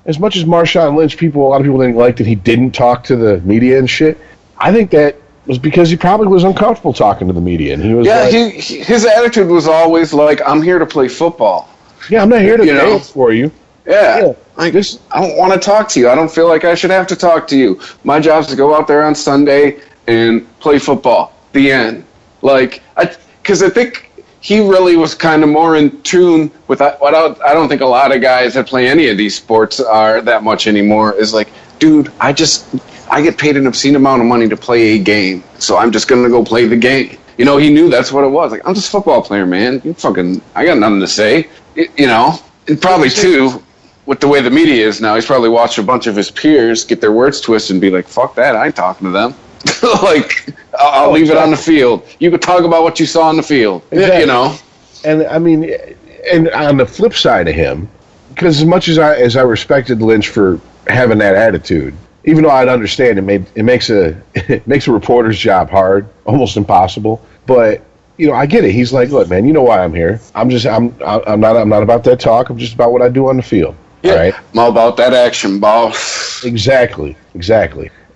Marshawn Lynch, a lot of people didn't like that he didn't talk to the media and shit. I think that was because he probably was uncomfortable talking to the media, and he was his attitude was always like, I'm here to play football. Yeah, I'm not here to dance for you. Yeah. I don't want to talk to you. I don't feel like I should have to talk to you. My job is to go out there on Sunday and play football. The end. Because I think he really was kind of more in tune with what I don't think a lot of guys that play any of these sports are that much anymore. Is like, dude, I get paid an obscene amount of money to play a game, so I'm just going to go play the game. He knew that's what it was. Like, I'm just a football player, man. I got nothing to say. And probably, too, with the way the media is now, he's probably watched a bunch of his peers get their words twisted and be like, fuck that, I ain't talking to them. I'll leave it on the field. You could talk about what you saw on the field, exactly. And, I mean, and on the flip side of him, because as much as I respected Lynch for having that attitude, even though I'd understand it makes a reporter's job hard, almost impossible. But I get it. He's like, look, man, you know why I'm here. I'm not about that talk. I'm just about what I do on the field. Yeah, all right? I'm all about that action, boss. Exactly.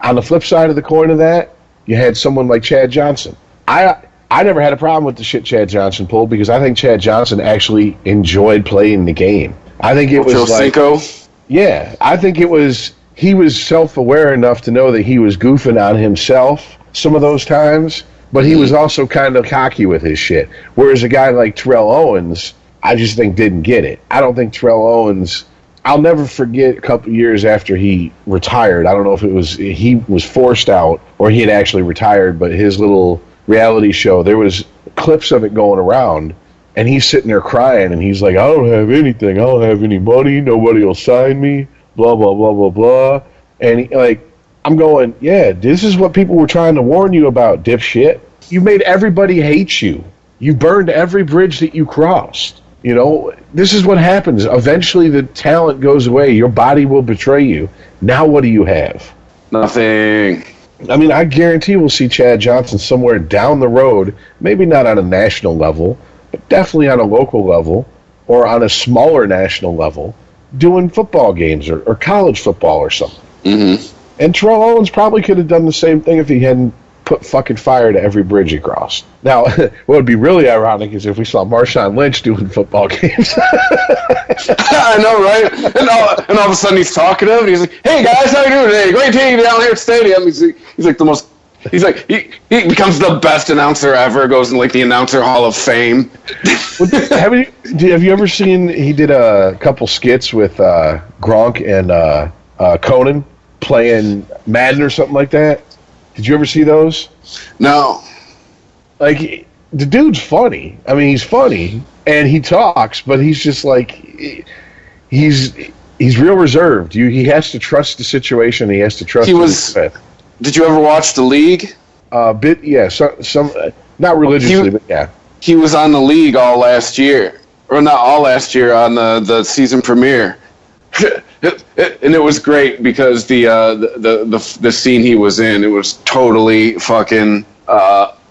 On the flip side of the coin of that, you had someone like Chad Johnson. I never had a problem with the shit Chad Johnson pulled, because I think Chad Johnson actually enjoyed playing the game. I think it was Cinco? Yeah, I think it was. He was self-aware enough to know that he was goofing on himself some of those times, but he was also kind of cocky with his shit. Whereas a guy like Terrell Owens, I just think didn't get it. I don't think Terrell Owens. I'll never forget a couple years after he retired. I don't know if he was forced out or he had actually retired, but his little reality show, there was clips of it going around, and he's sitting there crying, and he's like, I don't have anything. I don't have any money. Nobody will sign me. Blah, blah, blah, blah, blah. And I'm going, yeah, this is what people were trying to warn you about, dipshit. You made everybody hate you. You burned every bridge that you crossed. This is what happens. Eventually the talent goes away. Your body will betray you. Now what do you have? Nothing. I mean, I guarantee we'll see Chad Johnson somewhere down the road, maybe not on a national level, but definitely on a local level or on a smaller national level, doing football games or college football or something. Mm-hmm. And Terrell Owens probably could have done the same thing if he hadn't put fucking fire to every bridge he crossed. Now, what would be really ironic is if we saw Marshawn Lynch doing football games. I know, right? And all of a sudden he's talking to him, and he's like, hey, guys, how you doing today? Great team down here at the stadium. He's like the most... He's like, he becomes the best announcer ever, goes in the Announcer Hall of Fame. Have you ever seen, he did a couple skits with Gronk and Conan playing Madden or something like that? Did you ever see those? No. the dude's funny. I mean, he's funny and he talks, but he's just like he's real reserved. He has to trust the situation. He has to trust. Did you ever watch The League? Bit, yeah. Some not religiously, but yeah. He was on The League all last year, or not all last year, on the season premiere. And it was great because the scene he was in, it was totally fucking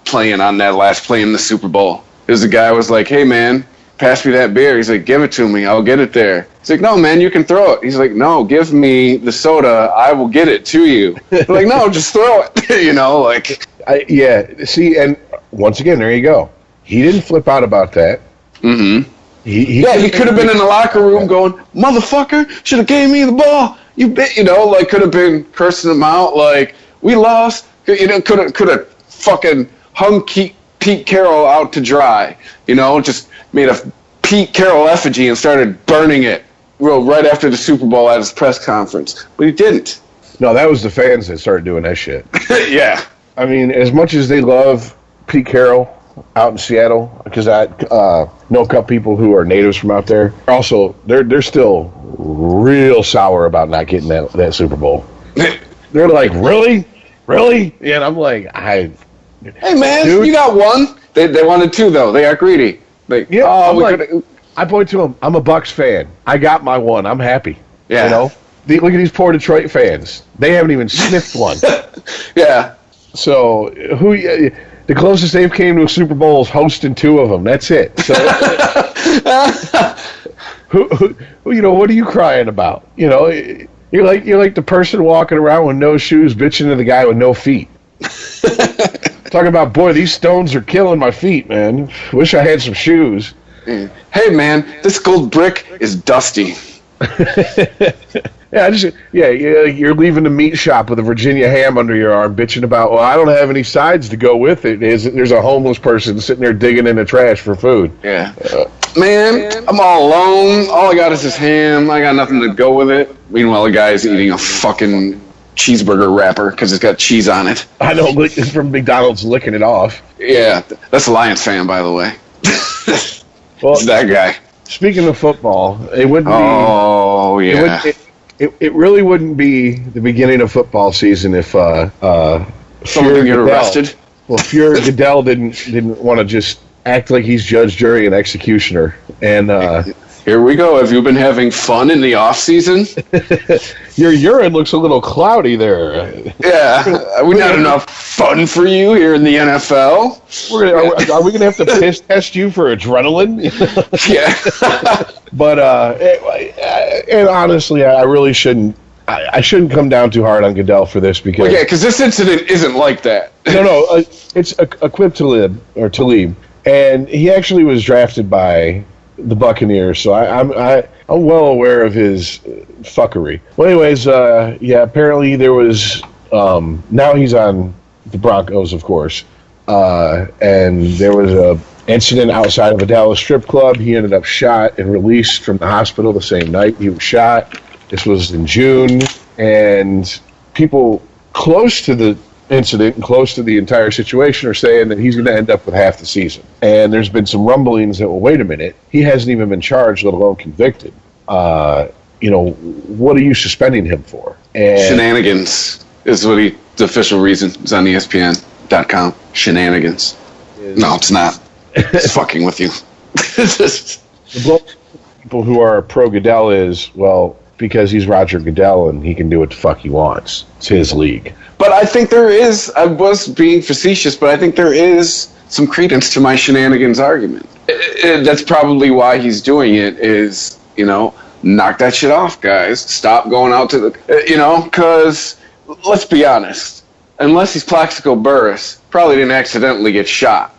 playing on that last play in the Super Bowl. Because the guy was like, "Hey man, pass me that beer." He's like, "Give it to me, I'll get it there." He's like, "No man, you can throw it." He's like, "No, give me the soda, I will get it to you." They're like, "No, just throw it." You know, like yeah. See, and once again, there you go. He didn't flip out about that. Mm-hmm. He could have been in the locker room going, "Motherfucker, should have gave me the ball. You know, like could have been cursing him out, like we lost. You know, could have fucking hung Pete Carroll out to dry. You know, just made a Pete Carroll effigy and started burning it right after the Super Bowl at his press conference. But he didn't. No, that was the fans that started doing that shit. Yeah. I mean, as much as they love Pete Carroll out in Seattle, because I know a couple people who are natives from out there. Also, they're still real sour about not getting that Super Bowl. They're like, really? And I'm like, hey man, dude, you got one. They wanted two though. They are greedy. Like, yeah, I point to them. I'm a Bucs fan. I got my one. I'm happy. Yeah. You know, look at these poor Detroit fans. They haven't even sniffed one. Yeah. So the closest they've came to a Super Bowl is hosting two of them. That's it. So, you know, what are you crying about? You know, you're like the person walking around with no shoes, bitching to the guy with no feet. Talking about, boy, these stones are killing my feet, man. Wish I had some shoes. Hey, man, this gold brick is dusty. You're leaving the meat shop with a Virginia ham under your arm, bitching about, well, I don't have any sides to go with it. There's a homeless person sitting there digging in the trash for food. Yeah. Man, I'm all alone. All I got is this ham. I got nothing to go with it. Meanwhile, the guy's eating a fucking cheeseburger wrapper because it's got cheese on it. I know, it's from McDonald's licking it off. Yeah, that's a Lions fan, by the way. Well, it's that guy. Speaking of football, it wouldn't be... Oh, yeah. It really wouldn't be the beginning of football season if someone could get arrested. Well, Fuhrer Goodell didn't want to just act like he's judge, jury, and executioner. And here we go. Have you been having fun in the off season? Your urine looks a little cloudy there. Yeah, we got enough fun for you here in the NFL. Are we going to have to piss test you for adrenaline? Yeah. But and honestly, I really shouldn't. I shouldn't come down too hard on Goodell for this because because this incident isn't like that. No, it's Aqib Talib, and he actually was drafted by the Buccaneers, so I'm well aware of his fuckery. Well, anyways, apparently there was. Now he's on the Broncos, of course, and there was a incident outside of a Dallas strip club. He ended up shot and released from the hospital the same night he was shot. This was in June, and people close to the incident and close to the entire situation are saying that he's going to end up with half the season. And there's been some rumblings that, well, wait a minute, he hasn't even been charged, let alone convicted. You know, what are you suspending him for? And shenanigans is what the official reason. It's on ESPN.com. Shenanigans. No, it's not. It's fucking with you. The people who are pro-Goodell is, well, because he's Roger Goodell and he can do what the fuck he wants. It's his league. But I think there is, I was being facetious, but I think there is some credence to my shenanigans argument. That's probably why he's doing it is, you know, knock that shit off, guys. Stop going out to the, you know, because let's be honest, unless he's Plaxico Burress, probably didn't accidentally get shot.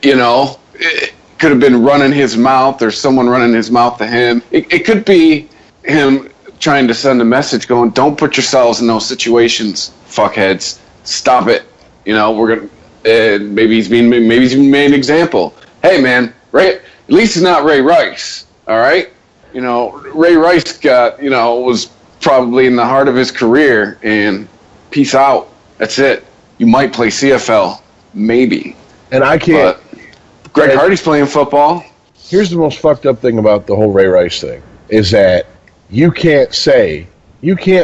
You know, it could have been running his mouth or someone running his mouth to him. It could be him trying to send a message going, don't put yourselves in those situations, fuckheads. Stop it. You know, we're going to, maybe he's being made an example. Hey, man, Ray, at least he's not Ray Rice, all right? You know, Ray Rice was probably in the heart of his career, and peace out. That's it. You might play CFL, maybe. And I can't. Greg Hardy's playing football. Here's the most fucked up thing about the whole Ray Rice thing, is that you can't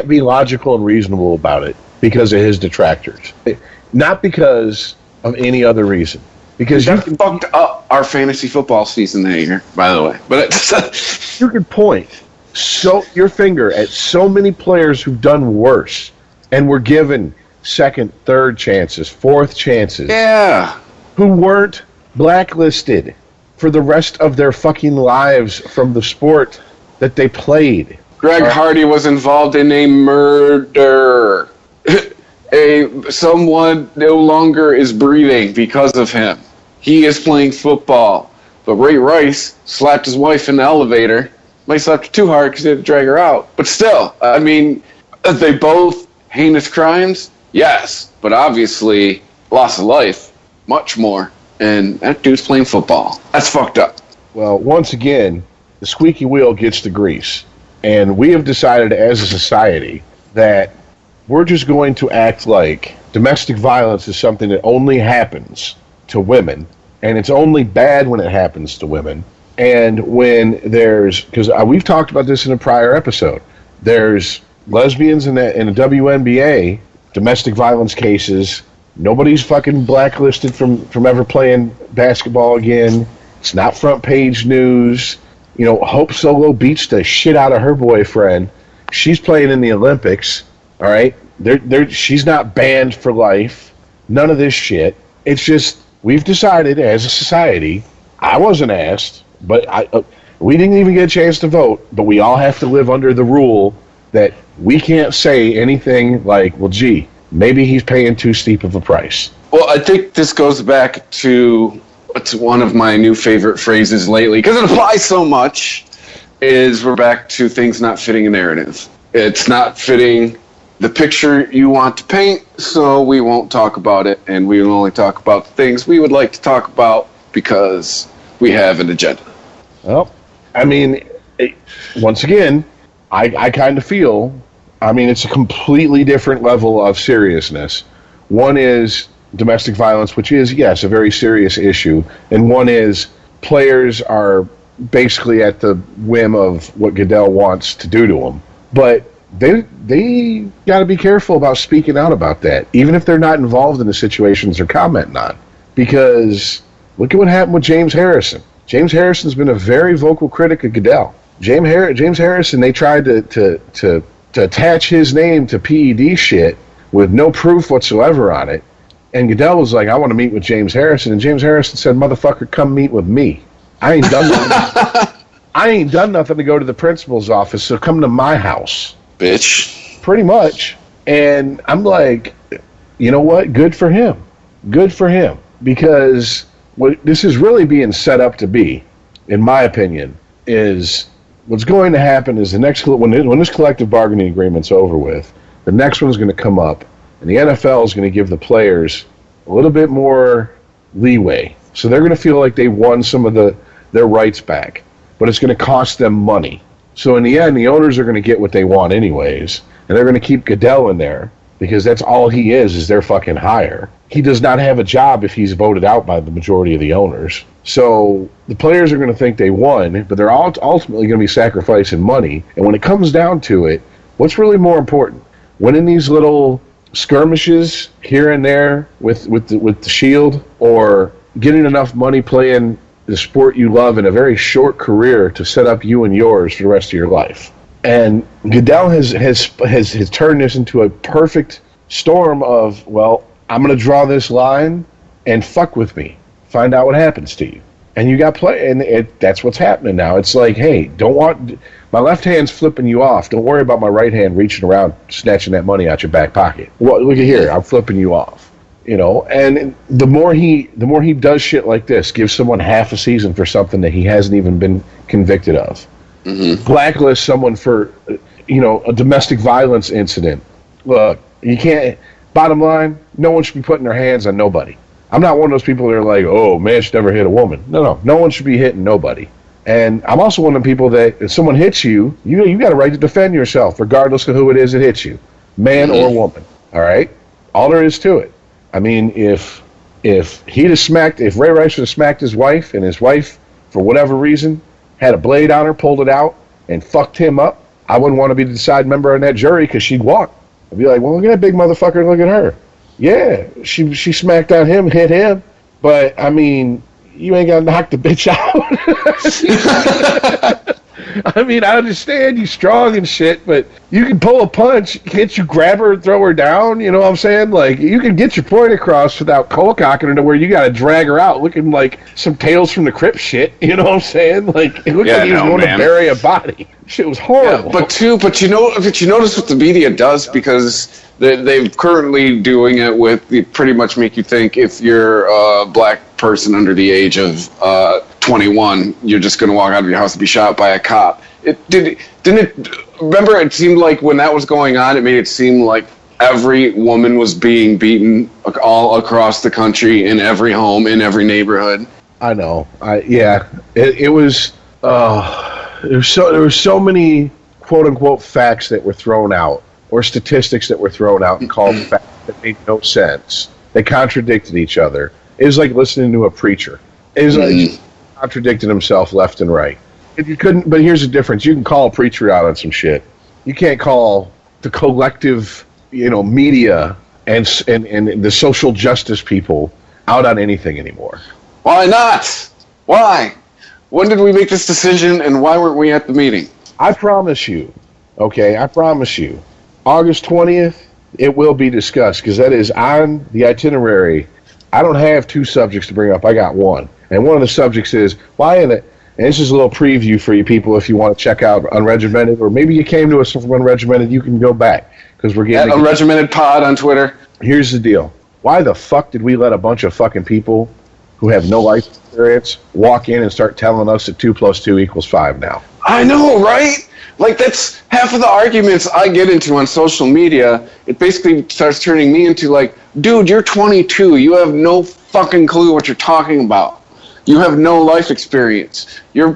be logical and reasonable about it because of his detractors. Not because of any other reason. Because that fucked up our fantasy football season that year, by the way. But you could point your finger at so many players who've done worse and were given second, third chances, fourth chances. Yeah. Who weren't blacklisted for the rest of their fucking lives from the sport that they played. Greg Hardy was involved in a murder. Someone no longer is breathing because of him. He is playing football. But Ray Rice slapped his wife in the elevator. Might slapped her too hard because he had to drag her out. But still, I mean, are they both heinous crimes? Yes. But obviously, loss of life, much more. And that dude's playing football. That's fucked up. Well, once again, the squeaky wheel gets the grease. And we have decided as a society that we're just going to act like domestic violence is something that only happens to women, and it's only bad when it happens to women. And when because we've talked about this in a prior episode, there's lesbians in the WNBA, domestic violence cases. Nobody's fucking blacklisted from ever playing basketball again. It's not front page news. You know, Hope Solo beats the shit out of her boyfriend. She's playing in the Olympics. All right, she's not banned for life. None of this shit. It's just we've decided as a society. I wasn't asked, but we didn't even get a chance to vote. But we all have to live under the rule that we can't say anything like, "Well, gee, maybe he's paying too steep of a price." Well, I think this goes back to one of my new favorite phrases lately because it applies so much. Is we're back to things not fitting a narrative. It's not fitting the picture you want to paint, so we won't talk about it, and we will only talk about the things we would like to talk about because we have an agenda. Well, I mean, once again, I kind of feel, I mean, it's a completely different level of seriousness. One is domestic violence, which is, yes, a very serious issue, and one is players are basically at the whim of what Goodell wants to do to them. But they got to be careful about speaking out about that, even if they're not involved in the situations they're commenting on. Because look at what happened with James Harrison. James Harrison's been a very vocal critic of Goodell. James Harrison, they tried to attach his name to PED shit with no proof whatsoever on it. And Goodell was like, "I want to meet with James Harrison." And James Harrison said, "Motherfucker, come meet with me. I ain't done nothing. I ain't done nothing to go to the principal's office, so come to my house." Bitch. Pretty much. And I'm like, you know what? Good for him. Good for him. Because what this is really being set up to be, in my opinion, is what's going to happen is when this collective bargaining agreement's over with, the next one's going to come up, and the NFL is going to give the players a little bit more leeway. So they're going to feel like they won some of their rights back, but it's going to cost them money. So in the end, the owners are going to get what they want anyways, and they're going to keep Goodell in there because that's all he is their fucking hire. He does not have a job if he's voted out by the majority of the owners. So the players are going to think they won, but they're ultimately going to be sacrificing money. And when it comes down to it, what's really more important? Winning these little skirmishes here and there with the Shield, or getting enough money playing the sport you love in a very short career to set up you and yours for the rest of your life. And Goodell has turned this into a perfect storm of, well, I'm going to draw this line and fuck with me. Find out what happens to you. And you got that's what's happening now. It's like, hey, my left hand's flipping you off. Don't worry about my right hand reaching around, snatching that money out your back pocket. Well, look at here, I'm flipping you off. You know, and the more he does shit like this, gives someone half a season for something that he hasn't even been convicted of. Mm-hmm. Blacklist someone for, a domestic violence incident. Look, you can't. Bottom line, no one should be putting their hands on nobody. I'm not one of those people that are like, "Oh, man should never hit a woman." No one should be hitting nobody. And I'm also one of the people that if someone hits you, you got a right to defend yourself, regardless of who it is that hits you, man or woman. All right, all there is to it. I mean, if if Ray Rice would have smacked his wife, and his wife, for whatever reason, had a blade on her, pulled it out, and fucked him up, I wouldn't want to be the deciding member on that jury because she'd walk. I'd be like, well, look at that big motherfucker, look at her. Yeah, she smacked on him, hit him, but, I mean, you ain't got to knock the bitch out. I mean, I understand you strong and shit, but you can pull a punch. Can't you grab her and throw her down? You know what I'm saying? Like, you can get your point across without cold-cocking her to where you got to drag her out looking like some Tales from the Crypt shit. You know what I'm saying? Like, it looked like he was going to bury a body. Shit was horrible. Yeah, but you notice what the media does, because they're currently doing it with pretty much make you think if you're a black person under the age of 21, you're just going to walk out of your house and be shot by a cop. Remember, it seemed like when that was going on, it made it seem like every woman was being beaten all across the country, in every home, in every neighborhood. I know. It was. There were so many quote unquote facts that were thrown out, or statistics that were thrown out and called facts that made no sense. They contradicted each other. It was like listening to a preacher. It was like contradicting himself left and right. If you couldn't, but here's the difference: you can call a preacher out on some shit. You can't call the collective, media and the social justice people out on anything anymore. Why not? Why? When did we make this decision, and why weren't we at the meeting? I promise you, August 20th, it will be discussed, because that is on the itinerary. I don't have two subjects to bring up. I got one. And one of the subjects is, and this is a little preview for you people if you want to check out Unregimented, or maybe you came to us from Unregimented, you can go back, because we're getting... At Unregimented Pod on Twitter. Here's the deal. Why the fuck did we let a bunch of fucking people who have no life experience walk in and start telling us that 2 + 2 = 5 now? I know, right? Like, that's half of the arguments I get into on social media. It basically starts turning me into like, dude, you're 22. You have no fucking clue what you're talking about. You have no life experience. You're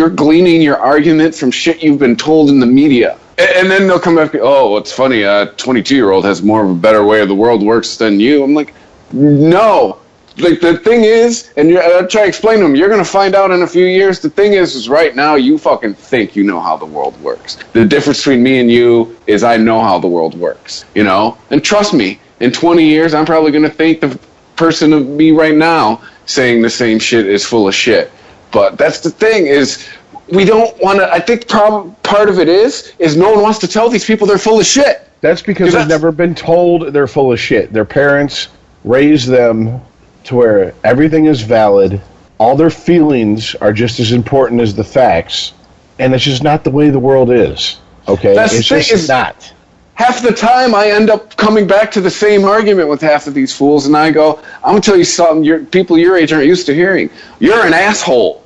gleaning your argument from shit you've been told in the media. And then they'll come back and oh, it's funny, a 22-year-old has more of a better way of the world works than you. I'm like, no. Like, the thing is, and I try to explain to them, you're going to find out in a few years, the thing is right now you fucking think you know how the world works. The difference between me and you is I know how the world works, And trust me, in 20 years, I'm probably going to think the person of me right now saying the same shit is full of shit. But that's the thing, is we don't want to, I think part of it is no one wants to tell these people they're full of shit. That's because they've never been told they're full of shit. Their parents raised them to where everything is valid, all their feelings are just as important as the facts, and it's just not the way the world is. Okay, it's just not. Half the time I end up coming back to the same argument with half of these fools, and I go, I'm going to tell you something people your age aren't used to hearing. You're an asshole.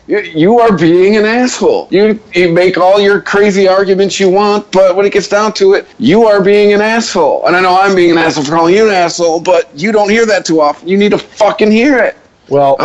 You are being an asshole. You make all your crazy arguments you want, but when it gets down to it, you are being an asshole. And I know I'm being an asshole for calling you an asshole, but you don't hear that too often. You need to fucking hear it. Well,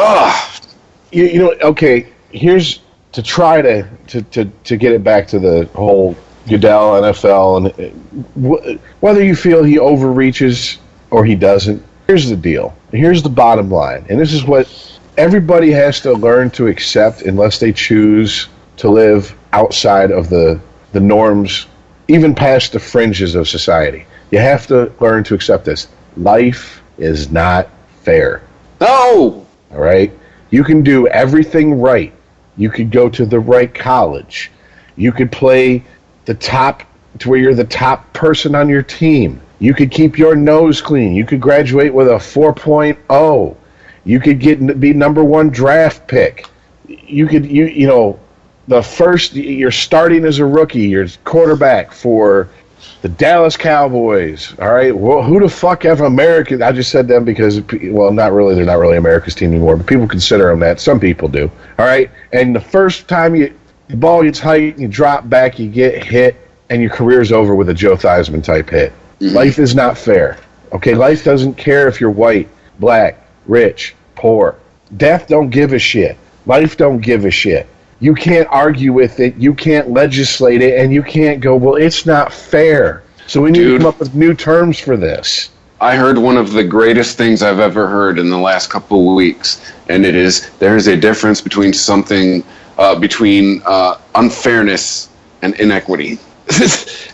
okay, here's to try to get it back to the whole Goodell, NFL, and whether you feel he overreaches or he doesn't. Here's the deal. Here's the bottom line. And this is what everybody has to learn to accept unless they choose to live outside of the norms, even past the fringes of society. You have to learn to accept this. Life is not fair. No! All right? You can do everything right. You could go to the right college. You could play the top to where you're the top person on your team. You could keep your nose clean. You could graduate with a 4.0. You could be number 1 draft pick. You could, you're starting as a rookie. You're quarterback for the Dallas Cowboys. All right. Well, who the fuck have America? I just said them because, well, not really. They're not really America's team anymore, but people consider them that. Some people do. All right. And the first time the ball gets hit, you drop back, you get hit, and your career's over with a Joe Theismann type hit. Mm-hmm. Life is not fair. Okay. Life doesn't care if you're white, black, rich, poor. Death don't give a shit. Life don't give a shit. You can't argue with it. You can't legislate it, and you can't go, well, it's not fair. So we need to come up with new terms for this. I heard one of the greatest things I've ever heard in the last couple of weeks, and it is there's a difference between something, between unfairness and inequity.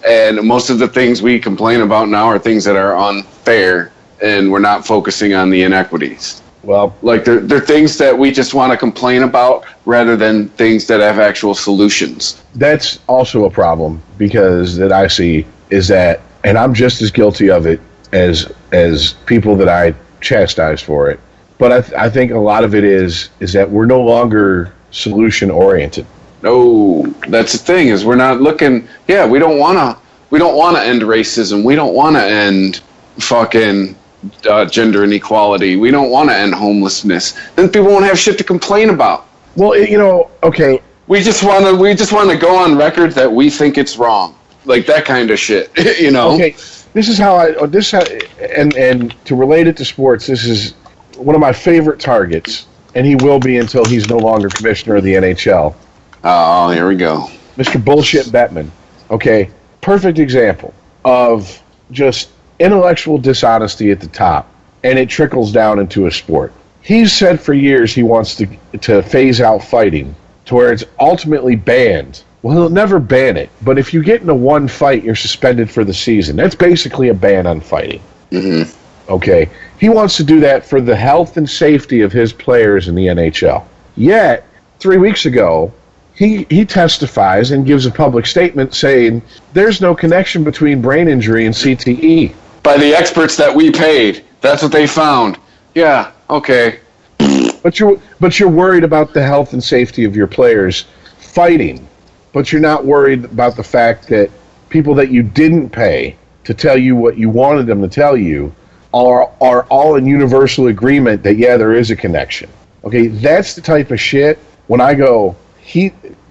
And most of the things we complain about now are things that are unfair, and we're not focusing on the inequities. Well, like they're things that we just want to complain about rather than things that have actual solutions. That's also a problem, because that I see is that, and I'm just as guilty of it as people that I chastise for it. But I think a lot of it is that we're no longer solution oriented. No, that's the thing, is we're not looking. Yeah, we don't want to end racism. We don't want to end fucking gender inequality. We don't want to end homelessness. Then people won't have shit to complain about. Well, okay. We just want to go on record that we think it's wrong, like that kind of shit. Okay, this is how and to relate it to sports. This is one of my favorite targets, and he will be until he's no longer commissioner of the NHL. Oh, here we go, Mr. Bullshit Bettman. Okay, perfect example of just intellectual dishonesty at the top, and it trickles down into a sport. He's said for years he wants to phase out fighting to where it's ultimately banned. Well, he'll never ban it, but if you get into one fight, you're suspended for the season. That's basically a ban on fighting. Mm-hmm. Okay, he wants to do that for the health and safety of his players in the NHL. Yet, 3 weeks ago, he testifies and gives a public statement saying there's no connection between brain injury and CTE. By the experts that we paid. That's what they found. Yeah, okay. But you're worried about the health and safety of your players fighting. But you're not worried about the fact that people that you didn't pay to tell you what you wanted them to tell you are all in universal agreement that, yeah, there is a connection. Okay, that's the type of shit. When I go,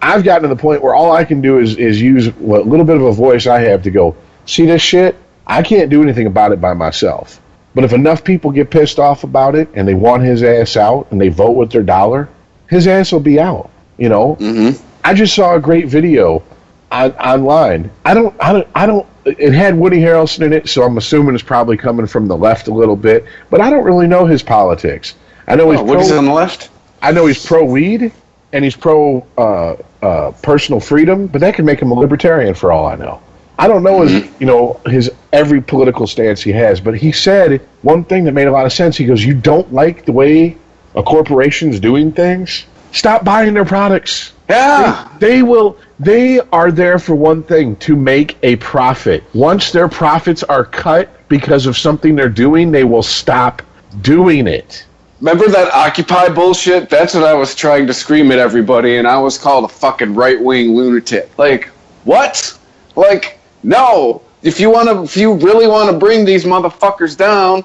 I've gotten to the point where all I can do is use what little bit of a voice I have to go, see this shit? I can't do anything about it by myself. But if enough people get pissed off about it and they want his ass out and they vote with their dollar, his ass will be out, Mm-hmm. I just saw a great video online. It had Woody Harrelson in it, so I'm assuming it's probably coming from the left a little bit, but I don't really know his politics. I know Woody's on the left? I know he's pro-weed and he's pro-personal freedom, but that could make him a libertarian for all I know. I don't know his every political stance he has, but he said one thing that made a lot of sense. He goes, "You don't like the way a corporation's doing things? Stop buying their products." Yeah. They are there for one thing, to make a profit. Once their profits are cut because of something they're doing, they will stop doing it. Remember that Occupy bullshit? That's what I was trying to scream at everybody, and I was called a fucking right-wing lunatic. Like, what? Like, no. If you really want to bring these motherfuckers down,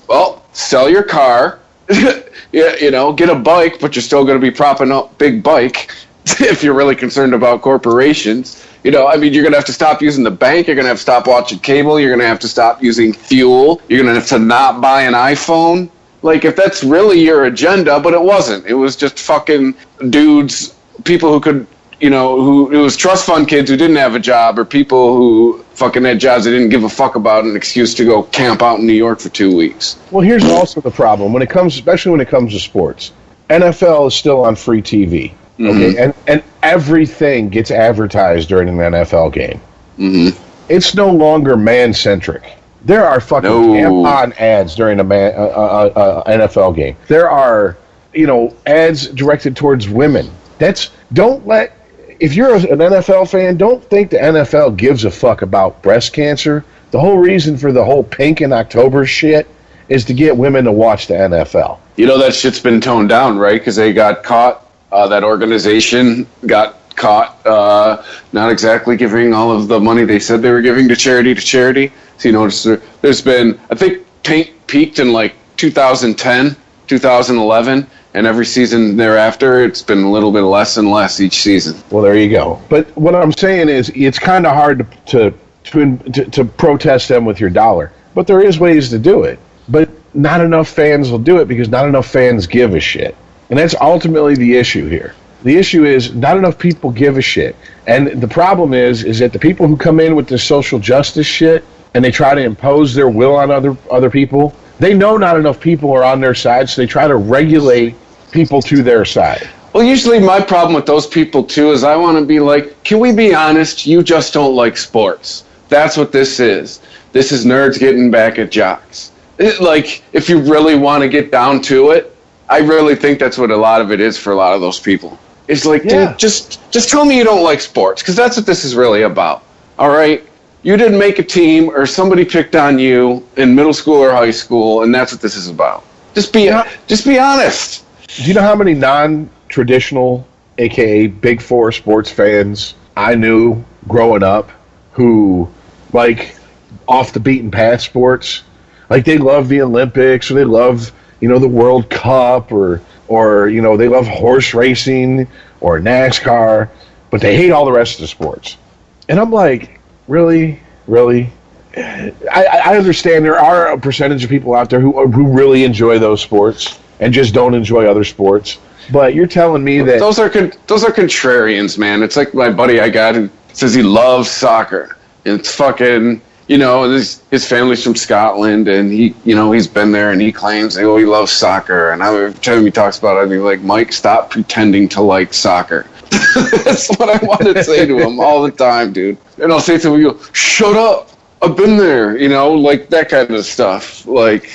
well, sell your car. Yeah, get a bike, but you're still going to be propping up big bike if you're really concerned about corporations. You're going to have to stop using the bank. You're going to have to stop watching cable. You're going to have to stop using fuel. You're going to have to not buy an iPhone. Like, if that's really your agenda, but it wasn't. It was just fucking dudes, people who could, it was trust fund kids who didn't have a job, or people who fucking had jobs they didn't give a fuck about, an excuse to go camp out in New York for 2 weeks. Well, here's also the problem especially when it comes to sports. NFL is still on free TV, okay, Mm-hmm. and everything gets advertised during an NFL game. Mm-hmm. It's no longer man-centric. There are fucking tampon ads during a NFL game. There are, ads directed towards women. If you're an NFL fan, don't think the NFL gives a fuck about breast cancer. The whole reason for the whole Pink in October shit is to get women to watch the NFL. That shit's been toned down, right? Because they got caught. That organization got caught not exactly giving all of the money they said they were giving to charity. So notice there's been, I think, Pink peaked in like 2010, 2011. And every season thereafter, it's been a little bit less and less each season. Well, there you go. But what I'm saying is, it's kind of hard to protest them with your dollar. But there is ways to do it. But not enough fans will do it because not enough fans give a shit. And that's ultimately the issue here. The issue is not enough people give a shit. And the problem is that the people who come in with this social justice shit and they try to impose their will on other people. They know not enough people are on their side, so they try to regulate people to their side. Well, usually my problem with those people, too, is I want to be like, can we be honest? You just don't like sports. That's what this is. This is nerds getting back at jocks. Like, if you really want to get down to it, I really think that's what a lot of it is for a lot of those people. It's like, dude, just tell me you don't like sports, because that's what this is really about. All right? You didn't make a team, or somebody picked on you in middle school or high school, and that's what this is about. Just be honest. Do you know how many non-traditional, a.k.a. Big Four sports fans I knew growing up who, like, off the beaten path sports? Like, they love the Olympics, or they love, the World Cup, or they love horse racing or NASCAR, but they hate all the rest of the sports. And I'm like, really? I understand there are a percentage of people out there who really enjoy those sports and just don't enjoy other sports. But you're telling me that those are contrarians, man. It's like my buddy I got who says he loves soccer. And it's fucking, his family's from Scotland, and he's been there, and he claims he loves soccer. And every time he talks about it, I'd be like, Mike, stop pretending to like soccer. That's what I want to say to him all the time, dude. And I'll say to him, shut up. I've been there, like that kind of stuff. Like,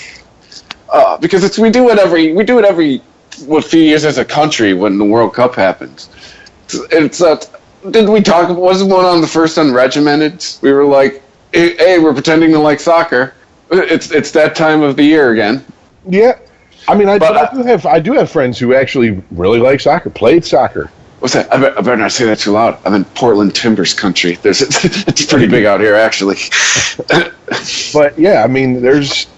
because we do it every few years as a country when the World Cup happens. Did we talk? Wasn't one on the first Unregimented? We were like, hey, we're pretending to like soccer. It's that time of the year again. Yeah, I mean, I do have friends who actually really like soccer, played soccer. What's that? I better not say that too loud. I'm in Portland Timbers country. It's pretty big out here, actually. But yeah, I mean,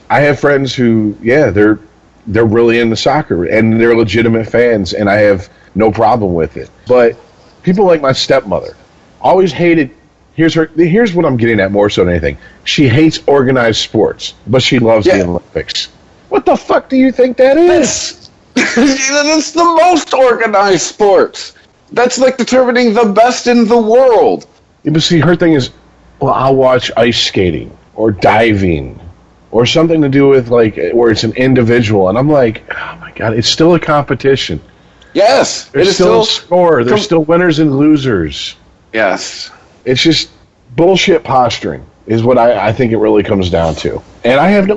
I have friends who, they're really into soccer and they're legitimate fans, and I have no problem with it. But people like my stepmother always hated. Here's what I'm getting at more so than anything. She hates organized sports, but she loves the Olympics. What the fuck do you think that is? It's the most organized sport. That's like determining the best in the world. Yeah, but see, her thing is, I'll watch ice skating or diving or something to do with, like, where it's an individual. And I'm like, oh, my God, it's still a competition. Yes. There's still a score. There's still winners and losers. Yes. It's just bullshit posturing is what I think it really comes down to. And I have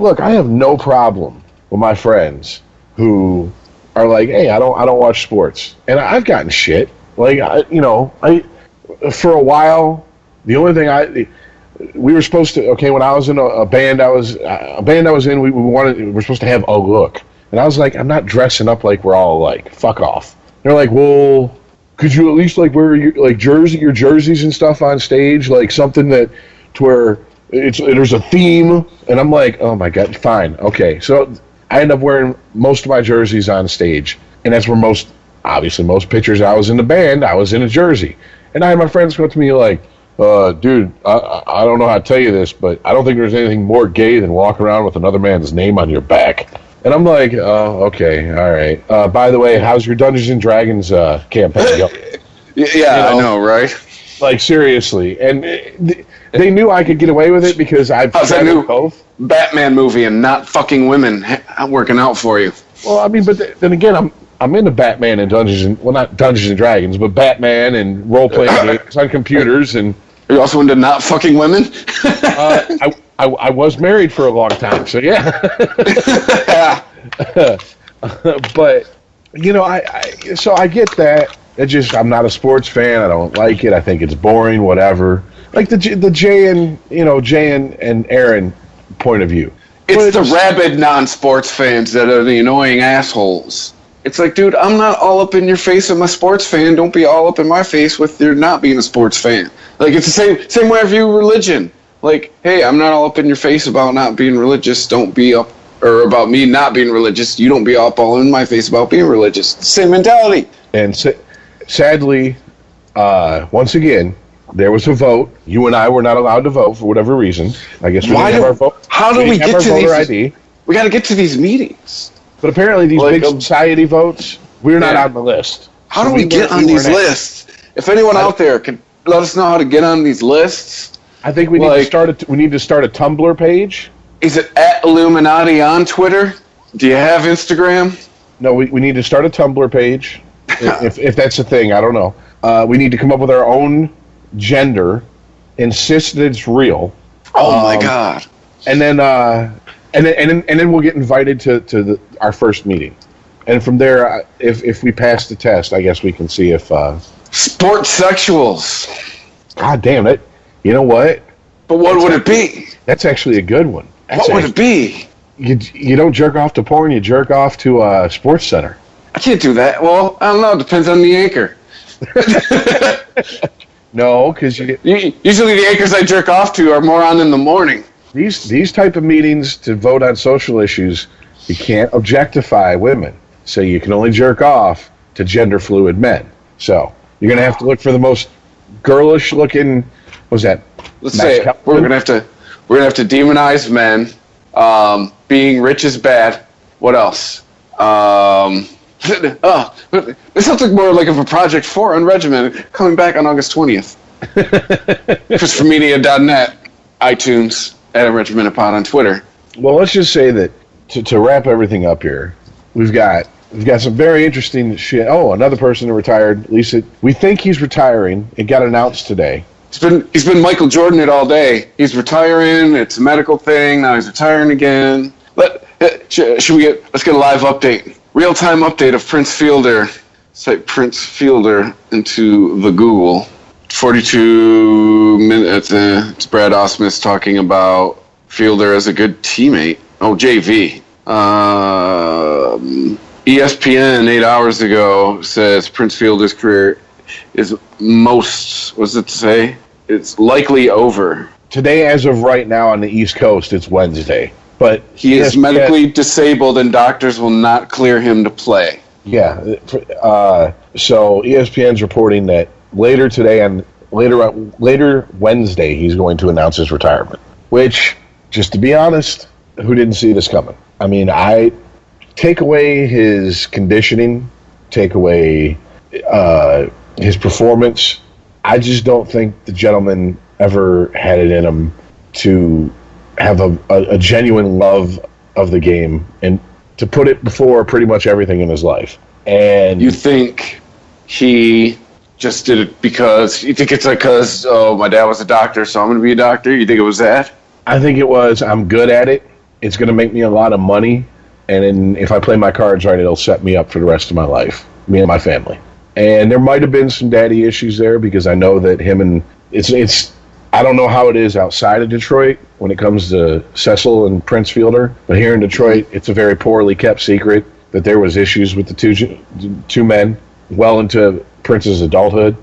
no problem with my friends who are like, hey, I don't watch sports. And I've gotten shit. Like, for a while, the only thing we were supposed to, when I was in a band I was in, we're supposed to have a look. And I was like, I'm not dressing up like we're all alike. Fuck off. They're like, well, could you at least like wear your jerseys and stuff on stage, like something to where there's a theme? And I'm like, oh my God, fine, okay. So I end up wearing most of my jerseys on stage, and that's where most pictures I was in the band, I was in a jersey. And I had my friends come up to me like, dude, I don't know how to tell you this, but I don't think there's anything more gay than walking around with another man's name on your back. And I'm like, oh, okay, all right. By the way, how's your Dungeons and Dragons campaign going? Yeah, I know, right? Like, seriously. And they knew I could get away with it because I've tried both. Batman movie and not fucking women working out for you. Well, I mean, but then again, I'm into Batman and not Dungeons and Dragons, but Batman and role-playing games on computers. And are you also into not fucking women? I was married for a long time, so yeah. But I get that. I'm not a sports fan. I don't like it. I think it's boring. Whatever. Like the Jay and Aaron point of view. It's the rabid non-sports fans that are the annoying assholes. It's like, dude, I'm not all up in your face. I'm a sports fan. Don't be all up in my face with your not being a sports fan. Like, it's the same way I view religion. Like, hey, I'm not all up in your face about not being religious. Don't be up, or about me not being religious. You don't be up all in my face about being religious. Same mentality. And sadly, once again, there was a vote. You and I were not allowed to vote for whatever reason. I guess we didn't have our vote. How do we get to these? ID. We got to get to these meetings. But apparently these big society votes, we're not on the list. How do we get on these lists? If anyone out there can let us know how to get on these lists, I think we need to start a Tumblr page. Is it at Illuminati on Twitter? Do you have Instagram? No, we need to start a Tumblr page. if that's a thing, I don't know. We need to come up with our own gender, insist that it's real. Oh my God! And then we'll get invited to our first meeting, and from there, if we pass the test, I guess we can see if sports sexuals. God damn it! You know what? But what would it be? That's actually a good one. What would it be? You don't jerk off to porn. You jerk off to Sports Center. I can't do that. Well, I don't know. It depends on the anchor. No, because usually the anchors I jerk off to are more on in the morning. These type of meetings to vote on social issues, you can't objectify women. So you can only jerk off to gender fluid men. So you're gonna have to look for the most girlish looking. What's that? Let's say we're gonna have to demonize men. Being rich is bad. What else? This sounds like more like of a Project 4 Unregimented coming back on August 20th. ChristopherMedia.net, iTunes, at Unregimented Pod on Twitter. Well, let's just say that to wrap everything up here, we've got some very interesting shit. Oh, another person who retired. At least we think he's retiring. It got announced today. He's been Michael Jordan it all day. He's retiring. It's a medical thing. Now he's retiring again. Let's get a live update. Real-time update of Prince Fielder. Type Prince Fielder into the Google. 42 minutes. It's Brad Ausmus talking about Fielder as a good teammate. Oh, JV. ESPN 8 hours ago says Prince Fielder's career is it's likely over. Today, as of right now on the East Coast, it's Wednesday. But he is medically disabled and doctors will not clear him to play. Yeah. So ESPN's reporting that later today and later Wednesday, he's going to announce his retirement. Which, just to be honest, who didn't see this coming? I mean, I take away his conditioning, take away his performance. I just don't think the gentleman ever had it in him to have a genuine love of the game and to put it before pretty much everything in his life. And you think he just did it because you think it's like because my dad was a doctor, so I'm going to be a doctor? You think it was that? I think it was I'm good at it. It's going to make me a lot of money, and then if I play my cards right, it'll set me up for the rest of my life, me and my family. And there might have been some daddy issues there because I know that him and it's I don't know how it is outside of Detroit when it comes to Cecil and Prince Fielder, but here in Detroit, it's a very poorly kept secret that there was issues with the two men well into Prince's adulthood.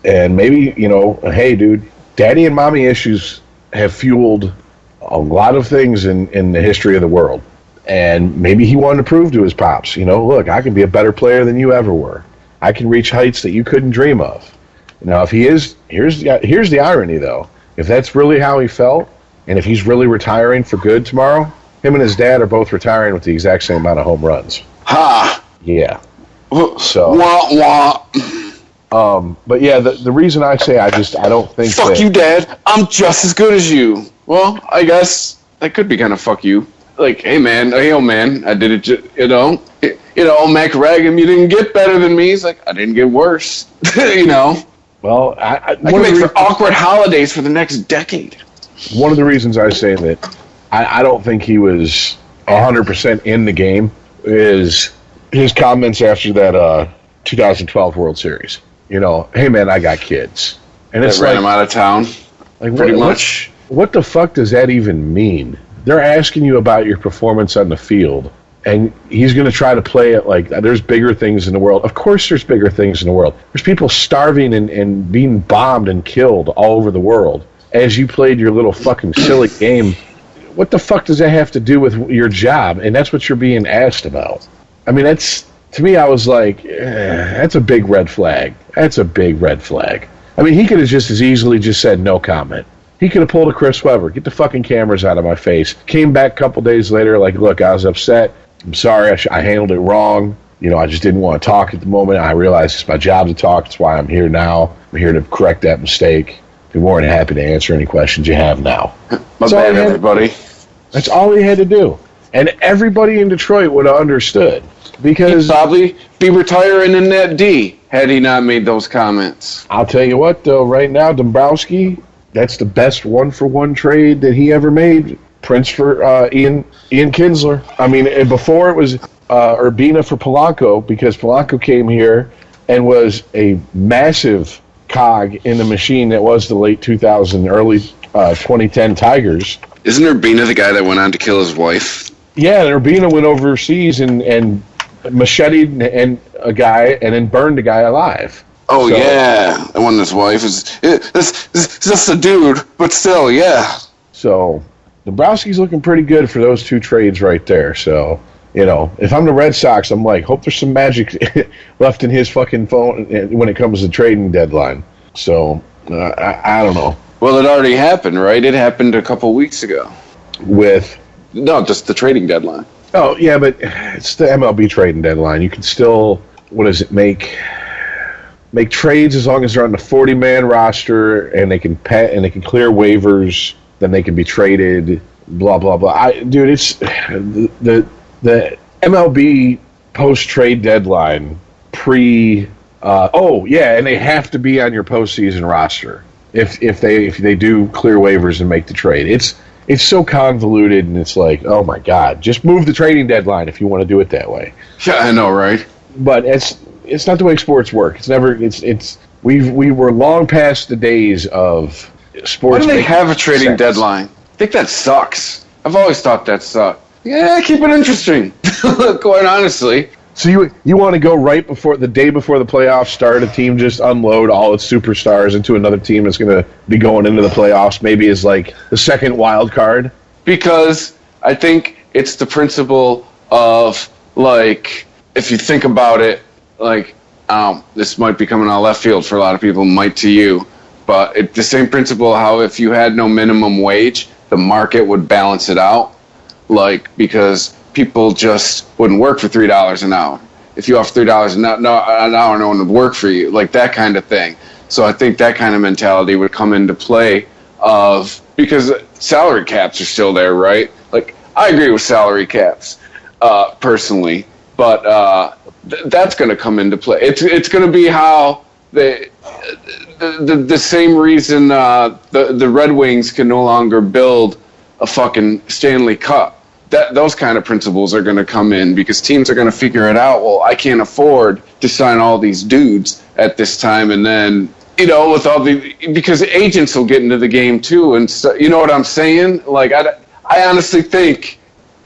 And maybe, hey, dude, daddy and mommy issues have fueled a lot of things in the history of the world. And maybe he wanted to prove to his pops, look, I can be a better player than you ever were. I can reach heights that you couldn't dream of. Now, if he is, here's the irony, though. If that's really how he felt, and if he's really retiring for good tomorrow, him and his dad are both retiring with the exact same amount of home runs. Ha! Yeah. So. Wah, wah. But yeah, the reason I say I don't think fuck you, Dad. I'm just as good as you. Well, I guess that could be kind of fuck you. Like, hey, man, I did it, Mac Ragam, you didn't get better than me. He's like, I didn't get worse, Well, I can make for awkward holidays for the next decade. One of the reasons I say that I don't think he was 100% in the game is his comments after that 2012 World Series. Hey, man, I got kids. And it's ran him out of town, pretty much. What the fuck does that even mean? They're asking you about your performance on the field, and he's going to try to play it like there's bigger things in the world. Of course there's bigger things in the world. There's people starving and being bombed and killed all over the world as you played your little fucking silly game. What the fuck does that have to do with your job? And that's what you're being asked about. I mean, to me, I was like, that's a big red flag. That's a big red flag. I mean, he could have just as easily just said no comment. He could have pulled a Chris Webber, get the fucking cameras out of my face. Came back a couple days later like, look, I was upset. I'm sorry, I handled it wrong. I just didn't want to talk at the moment. I realized it's my job to talk. That's why I'm here now. I'm here to correct that mistake. be more than happy to answer any questions you have now. My bad, everybody. That's all he had to do. And everybody in Detroit would have understood. Because he'd probably be retiring in that D had he not made those comments. I'll tell you what, though, right now, Dombrowski, that's the best one-for-one trade that he ever made. Prince for Ian Kinsler. I mean, before it was Urbina for Polanco, because Polanco came here and was a massive cog in the machine that was the late 2000, early 2010 Tigers. Isn't Urbina the guy that went on to kill his wife? Yeah, and Urbina went overseas and macheted and a guy and then burned a guy alive. Oh, so, yeah. The one his wife is... It's just a dude, but still, yeah. So, Dombrowski's looking pretty good for those two trades right there. So, you know, if I'm the Red Sox, I'm like, hope there's some magic left in his fucking phone when it comes to trading deadline. So, I don't know. Well, it already happened, right? It happened a couple weeks ago. With? No, just the trading deadline. Oh, yeah, but it's the MLB trading deadline. You can still, what does it make trades as long as they're on the 40-man roster and they can clear waivers, then they can be traded, blah, blah, blah. Dude, it's the MLB post-trade deadline and they have to be on your postseason roster if they do clear waivers and make the trade. It's so convoluted, and it's like, oh my God, just move the trading deadline if you want to do it that way. Yeah, I know, right? But it's not the way sports work. We were long past the days of sports. Why do they have a trading deadline? I think that sucks. I've always thought that sucked. Yeah, keep it interesting. Quite honestly. So you want to go right before the day before the playoffs start, a team just unload all its superstars into another team that's going to be going into the playoffs, maybe as like the second wild card? Because I think it's the principle of, like, if you think about it, like, this might be coming out of left field for a lot of people, might to you, but it's the same principle how if you had no minimum wage, the market would balance it out, like, because people just wouldn't work for $3 an hour. If you offer $3 an hour, no one would work for you, like that kind of thing. So I think that kind of mentality would come into play because salary caps are still there, right? Like, I agree with salary caps personally, but that's going to come into play. It's going to be how the same reason the Red Wings can no longer build a fucking Stanley Cup. Those kind of principles are going to come in because teams are going to figure it out. Well, I can't afford to sign all these dudes at this time, and then, you know, because agents will get into the game too, and so, you know what I'm saying? Like, I honestly think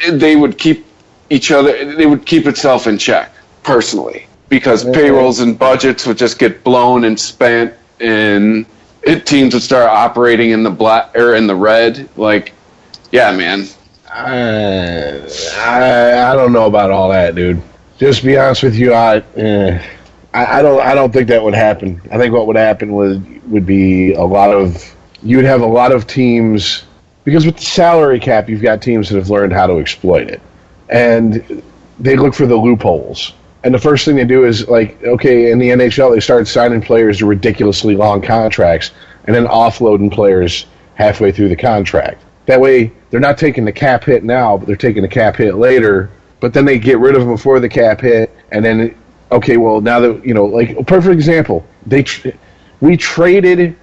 they would keep each other. They would keep itself in check personally, because payrolls and budgets would just get blown and spent, and teams would start operating in the black or in the red. Like, yeah, man. I don't know about all that, dude. Just to be honest with you, I don't think that would happen. I think what would happen would be you'd have a lot of teams, because with the salary cap, you've got teams that have learned how to exploit it, and they look for the loopholes. And the first thing they do is, like, okay, in the NHL, they started signing players to ridiculously long contracts and then offloading players halfway through the contract. That way, they're not taking the cap hit now, but they're taking the cap hit later. But then they get rid of them before the cap hit, and then, okay, well, now that, you know, like, a perfect example, Detroit traded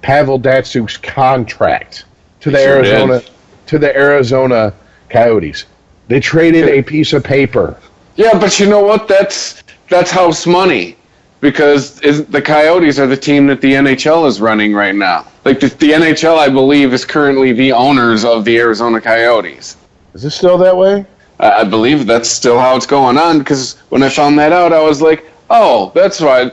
Pavel Datsuk's contract to the Arizona Coyotes. They traded a piece of paper. Yeah, but you know what? That's house money. Because the Coyotes are the team that the NHL is running right now. Like, the NHL, I believe, is currently the owners of the Arizona Coyotes. Is this still that way? I believe that's still how it's going on, because when I found that out, I was like, oh, that's right.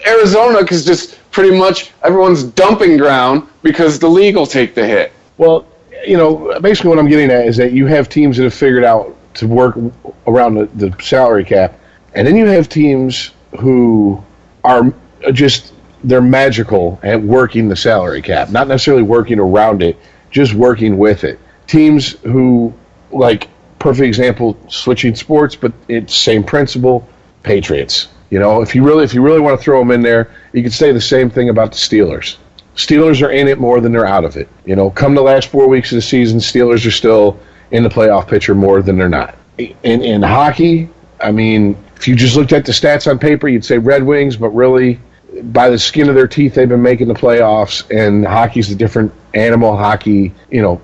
Arizona is just pretty much everyone's dumping ground because the league will take the hit. Well, you know, basically what I'm getting at is that you have teams that have figured out to work around the salary cap, and then you have teams who are just, they're magical at working the salary cap, not necessarily working around it, just working with it. Teams who, like, perfect example, switching sports, but it's same principle, Patriots. You know, if you really want to throw them in there, you could say the same thing about the Steelers. Steelers are in it more than they're out of it. You know, come the last 4 weeks of the season, Steelers are still in the playoff picture more than they're not. In hockey, I mean, if you just looked at the stats on paper, you'd say Red Wings, but really, by the skin of their teeth, they've been making the playoffs, and hockey's a different animal. Hockey,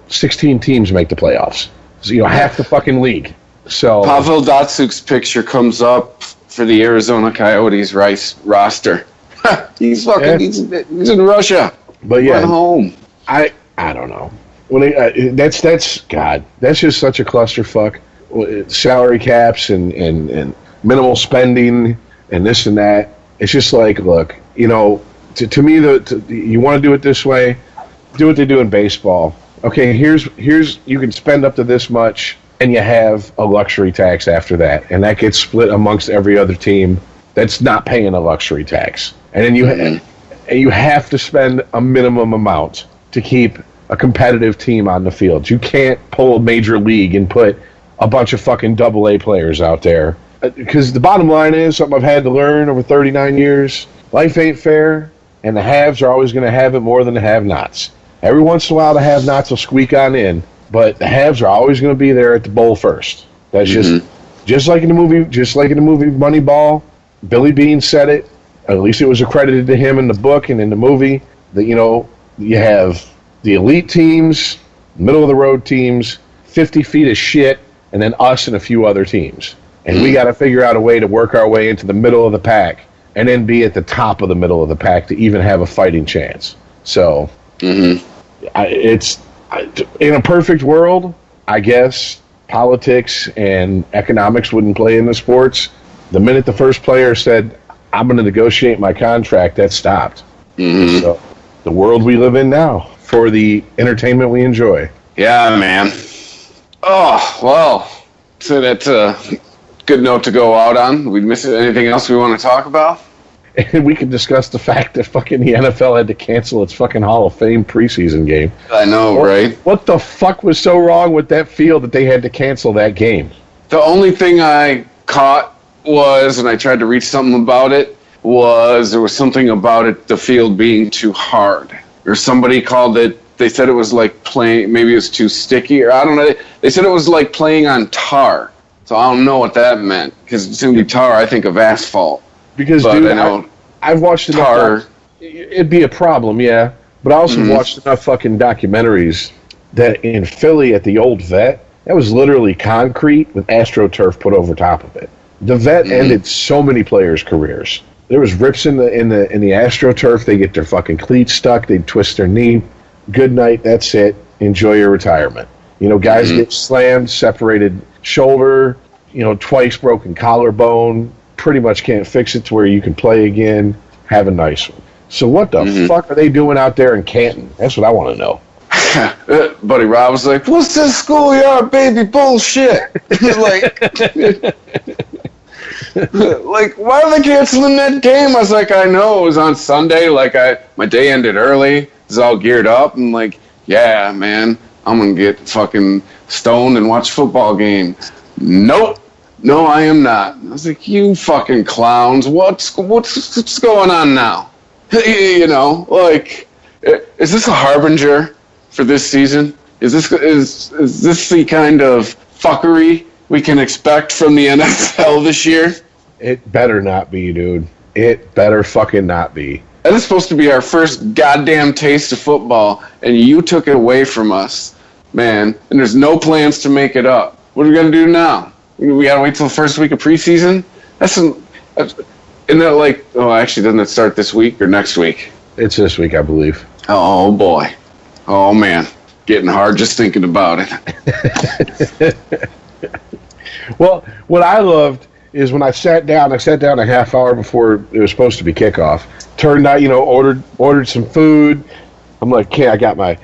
16 teams make the playoffs. So, half the fucking league. So Pavel Datsuk's picture comes up for the Arizona Coyotes roster. He's in Russia. But yeah, run home. I don't know. That's just such a clusterfuck. Salary caps and minimal spending and this and that. It's just like, look, to me, you want to do it this way, do what they do in baseball. Okay, here's you can spend up to this much, and you have a luxury tax after that, and that gets split amongst every other team that's not paying a luxury tax. And then you have to spend a minimum amount to keep a competitive team on the field. You can't pull a major league and put a bunch of fucking AA players out there. Because the bottom line is, something I've had to learn over 39 years, life ain't fair, and the haves are always going to have it more than the have-nots. Every once in a while, the have-nots will squeak on in, but the haves are always going to be there at the bowl first. That's just like in the movie Moneyball. Billy Beane said it. At least it was accredited to him in the book and in the movie. That you have the elite teams, middle of the road teams, 50 feet of shit, and then us and a few other teams. And we got to figure out a way to work our way into the middle of the pack, and then be at the top of the middle of the pack to even have a fighting chance. So, it's in a perfect world, I guess politics and economics wouldn't play in the sports. The minute the first player said, "I'm going to negotiate my contract," that stopped. So, the world we live in now for the entertainment we enjoy. Yeah, man. Oh, well, so that's a good note to go out on. We miss anything else we want to talk about? And we could discuss the fact that fucking the NFL had to cancel its fucking Hall of Fame preseason game. I know, right? What the fuck was so wrong with that field that they had to cancel that game? The only thing I caught was, and I tried to read something about it, was there was something about it, the field being too hard. Or somebody called it, they said it was like playing, maybe it was too sticky, or I don't know. They said it was like playing on tar. So I don't know what that meant, because it's going to be tar, I think of asphalt. Because, but dude, I've watched enough. It'd be a problem, yeah. But I also watched enough fucking documentaries that in Philly at the old vet, that was literally concrete with AstroTurf put over top of it. The vet ended so many players' careers. There was rips in the AstroTurf. They get their fucking cleats stuck. They'd twist their knee. Good night. That's it. Enjoy your retirement. Guys get slammed, separated shoulder. Twice broken collarbone. Pretty much can't fix it to where you can play again. Have a nice one. So what the fuck are they doing out there in Canton? That's what I want to know. Buddy Rob was like, "What's this schoolyard baby bullshit?" like, why are they canceling that game? I was like, I know, it was on Sunday. My day ended early. It was all geared up. I'm like, yeah, man, I'm going to get fucking stoned and watch a football game. Nope. No, I am not. I was like, you fucking clowns. What's going on now? Is this a harbinger for this season? Is this the kind of fuckery we can expect from the NFL this year? It better not be, dude. It better fucking not be. That is supposed to be our first goddamn taste of football, and you took it away from us, man. And there's no plans to make it up. What are we going to do now? We got to wait till the first week of preseason? Isn't that actually, doesn't it start this week or next week? It's this week, I believe. Oh, boy. Oh, man. Getting hard just thinking about it. Well, what I loved is when I sat down a half hour before it was supposed to be kickoff. Turned out, ordered some food. I'm like, okay, I got my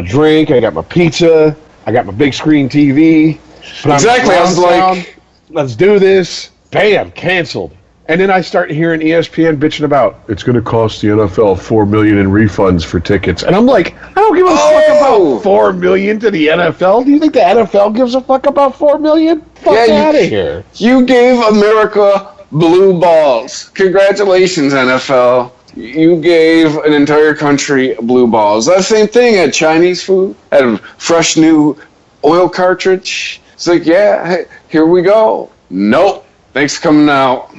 drink, I got my pizza, I got my big screen TV. Exactly, I was like, let's do this. Bam, canceled. And then I start hearing ESPN bitching about it's going to cost the NFL $4 million in refunds for tickets, and I'm like, I don't give a fuck about $4 million to the NFL. Do you think the NFL gives a fuck about $4 million? Fuck out of here. You gave America blue balls. Congratulations, NFL. You gave an entire country blue balls. That same thing at Chinese food, at a fresh new oil cartridge. It's like, yeah, hey, here we go. Nope. Thanks for coming out.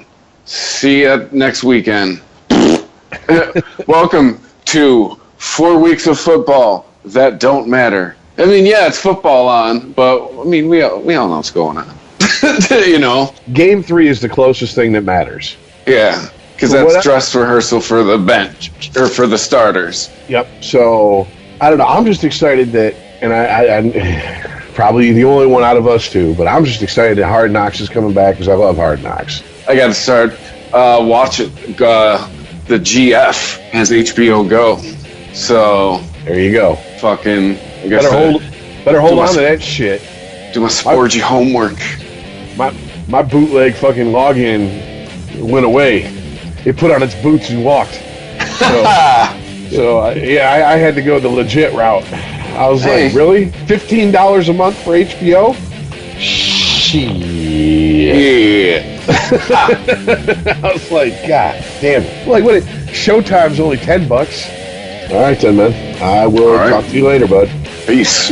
See you next weekend. Welcome to 4 weeks of football that don't matter. I mean, yeah, it's football on, but I mean, we all know what's going on. You know, Game 3 is the closest thing that matters. Yeah, because that's dress rehearsal for the bench or for the starters. Yep. So I don't know. I'm just excited that, and I'm probably the only one out of us two, but I'm just excited that Hard Knocks is coming back because I love Hard Knocks. I got to start watching the GF as HBO Go. So there you go. Fucking I guess better hold on to that shit. Do my Sporgy homework. My bootleg fucking login went away. It put on its boots and walked. So I had to go the legit route. I was like, really? $15 a month for HBO? Shit. I was like, God damn it. Like, what? Showtime's only $10. All right, then, man. I will talk to you later, bud. Peace.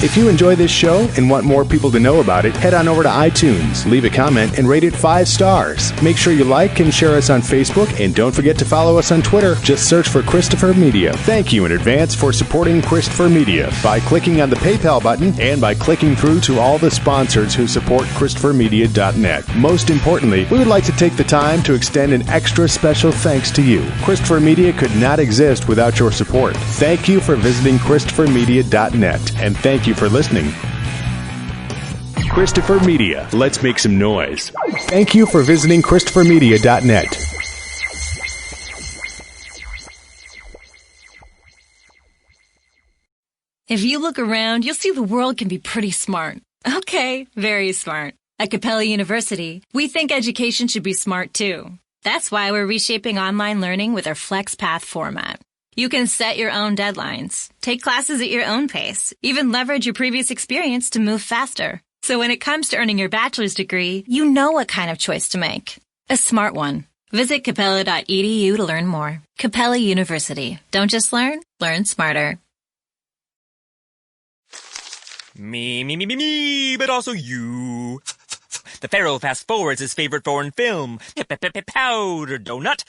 If you enjoy this show and want more people to know about it, head on over to iTunes, leave a comment, and rate it 5 stars. Make sure you like and share us on Facebook, and don't forget to follow us on Twitter. Just search for Christopher Media. Thank you in advance for supporting Christopher Media by clicking on the PayPal button and by clicking through to all the sponsors who support ChristopherMedia.net. Most importantly, we would like to take the time to extend an extra special thanks to you. Christopher Media could not exist without your support. Thank you for visiting ChristopherMedia.net, and thank you for listening. Christopher Media. Let's make some noise. Thank you for visiting ChristopherMedia.net. If you look around, you'll see the world can be pretty smart. Okay, very smart. At Capella University, we think education should be smart too. That's why we're reshaping online learning with our FlexPath format. You can set your own deadlines, take classes at your own pace, even leverage your previous experience to move faster. So when it comes to earning your bachelor's degree, you know what kind of choice to make. A smart one. Visit capella.edu to learn more. Capella University. Don't just learn smarter. Me, but also you. The Pharaoh fast forwards his favorite foreign film, Powder Donut.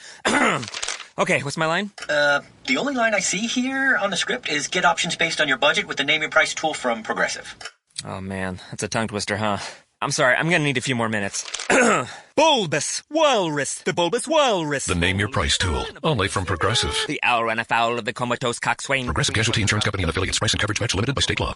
Okay, what's my line? The only line I see here on the script is get options based on your budget with the Name Your Price tool from Progressive. Oh man, that's a tongue twister, huh? I'm sorry, I'm gonna need a few more minutes. Bulbous Walrus, the Bulbous Walrus. The Name Your Price tool, only from Progressive. The owl ran afoul of the comatose coxswain. Progressive Casualty Insurance Company and affiliates. Price and coverage match limited by state law.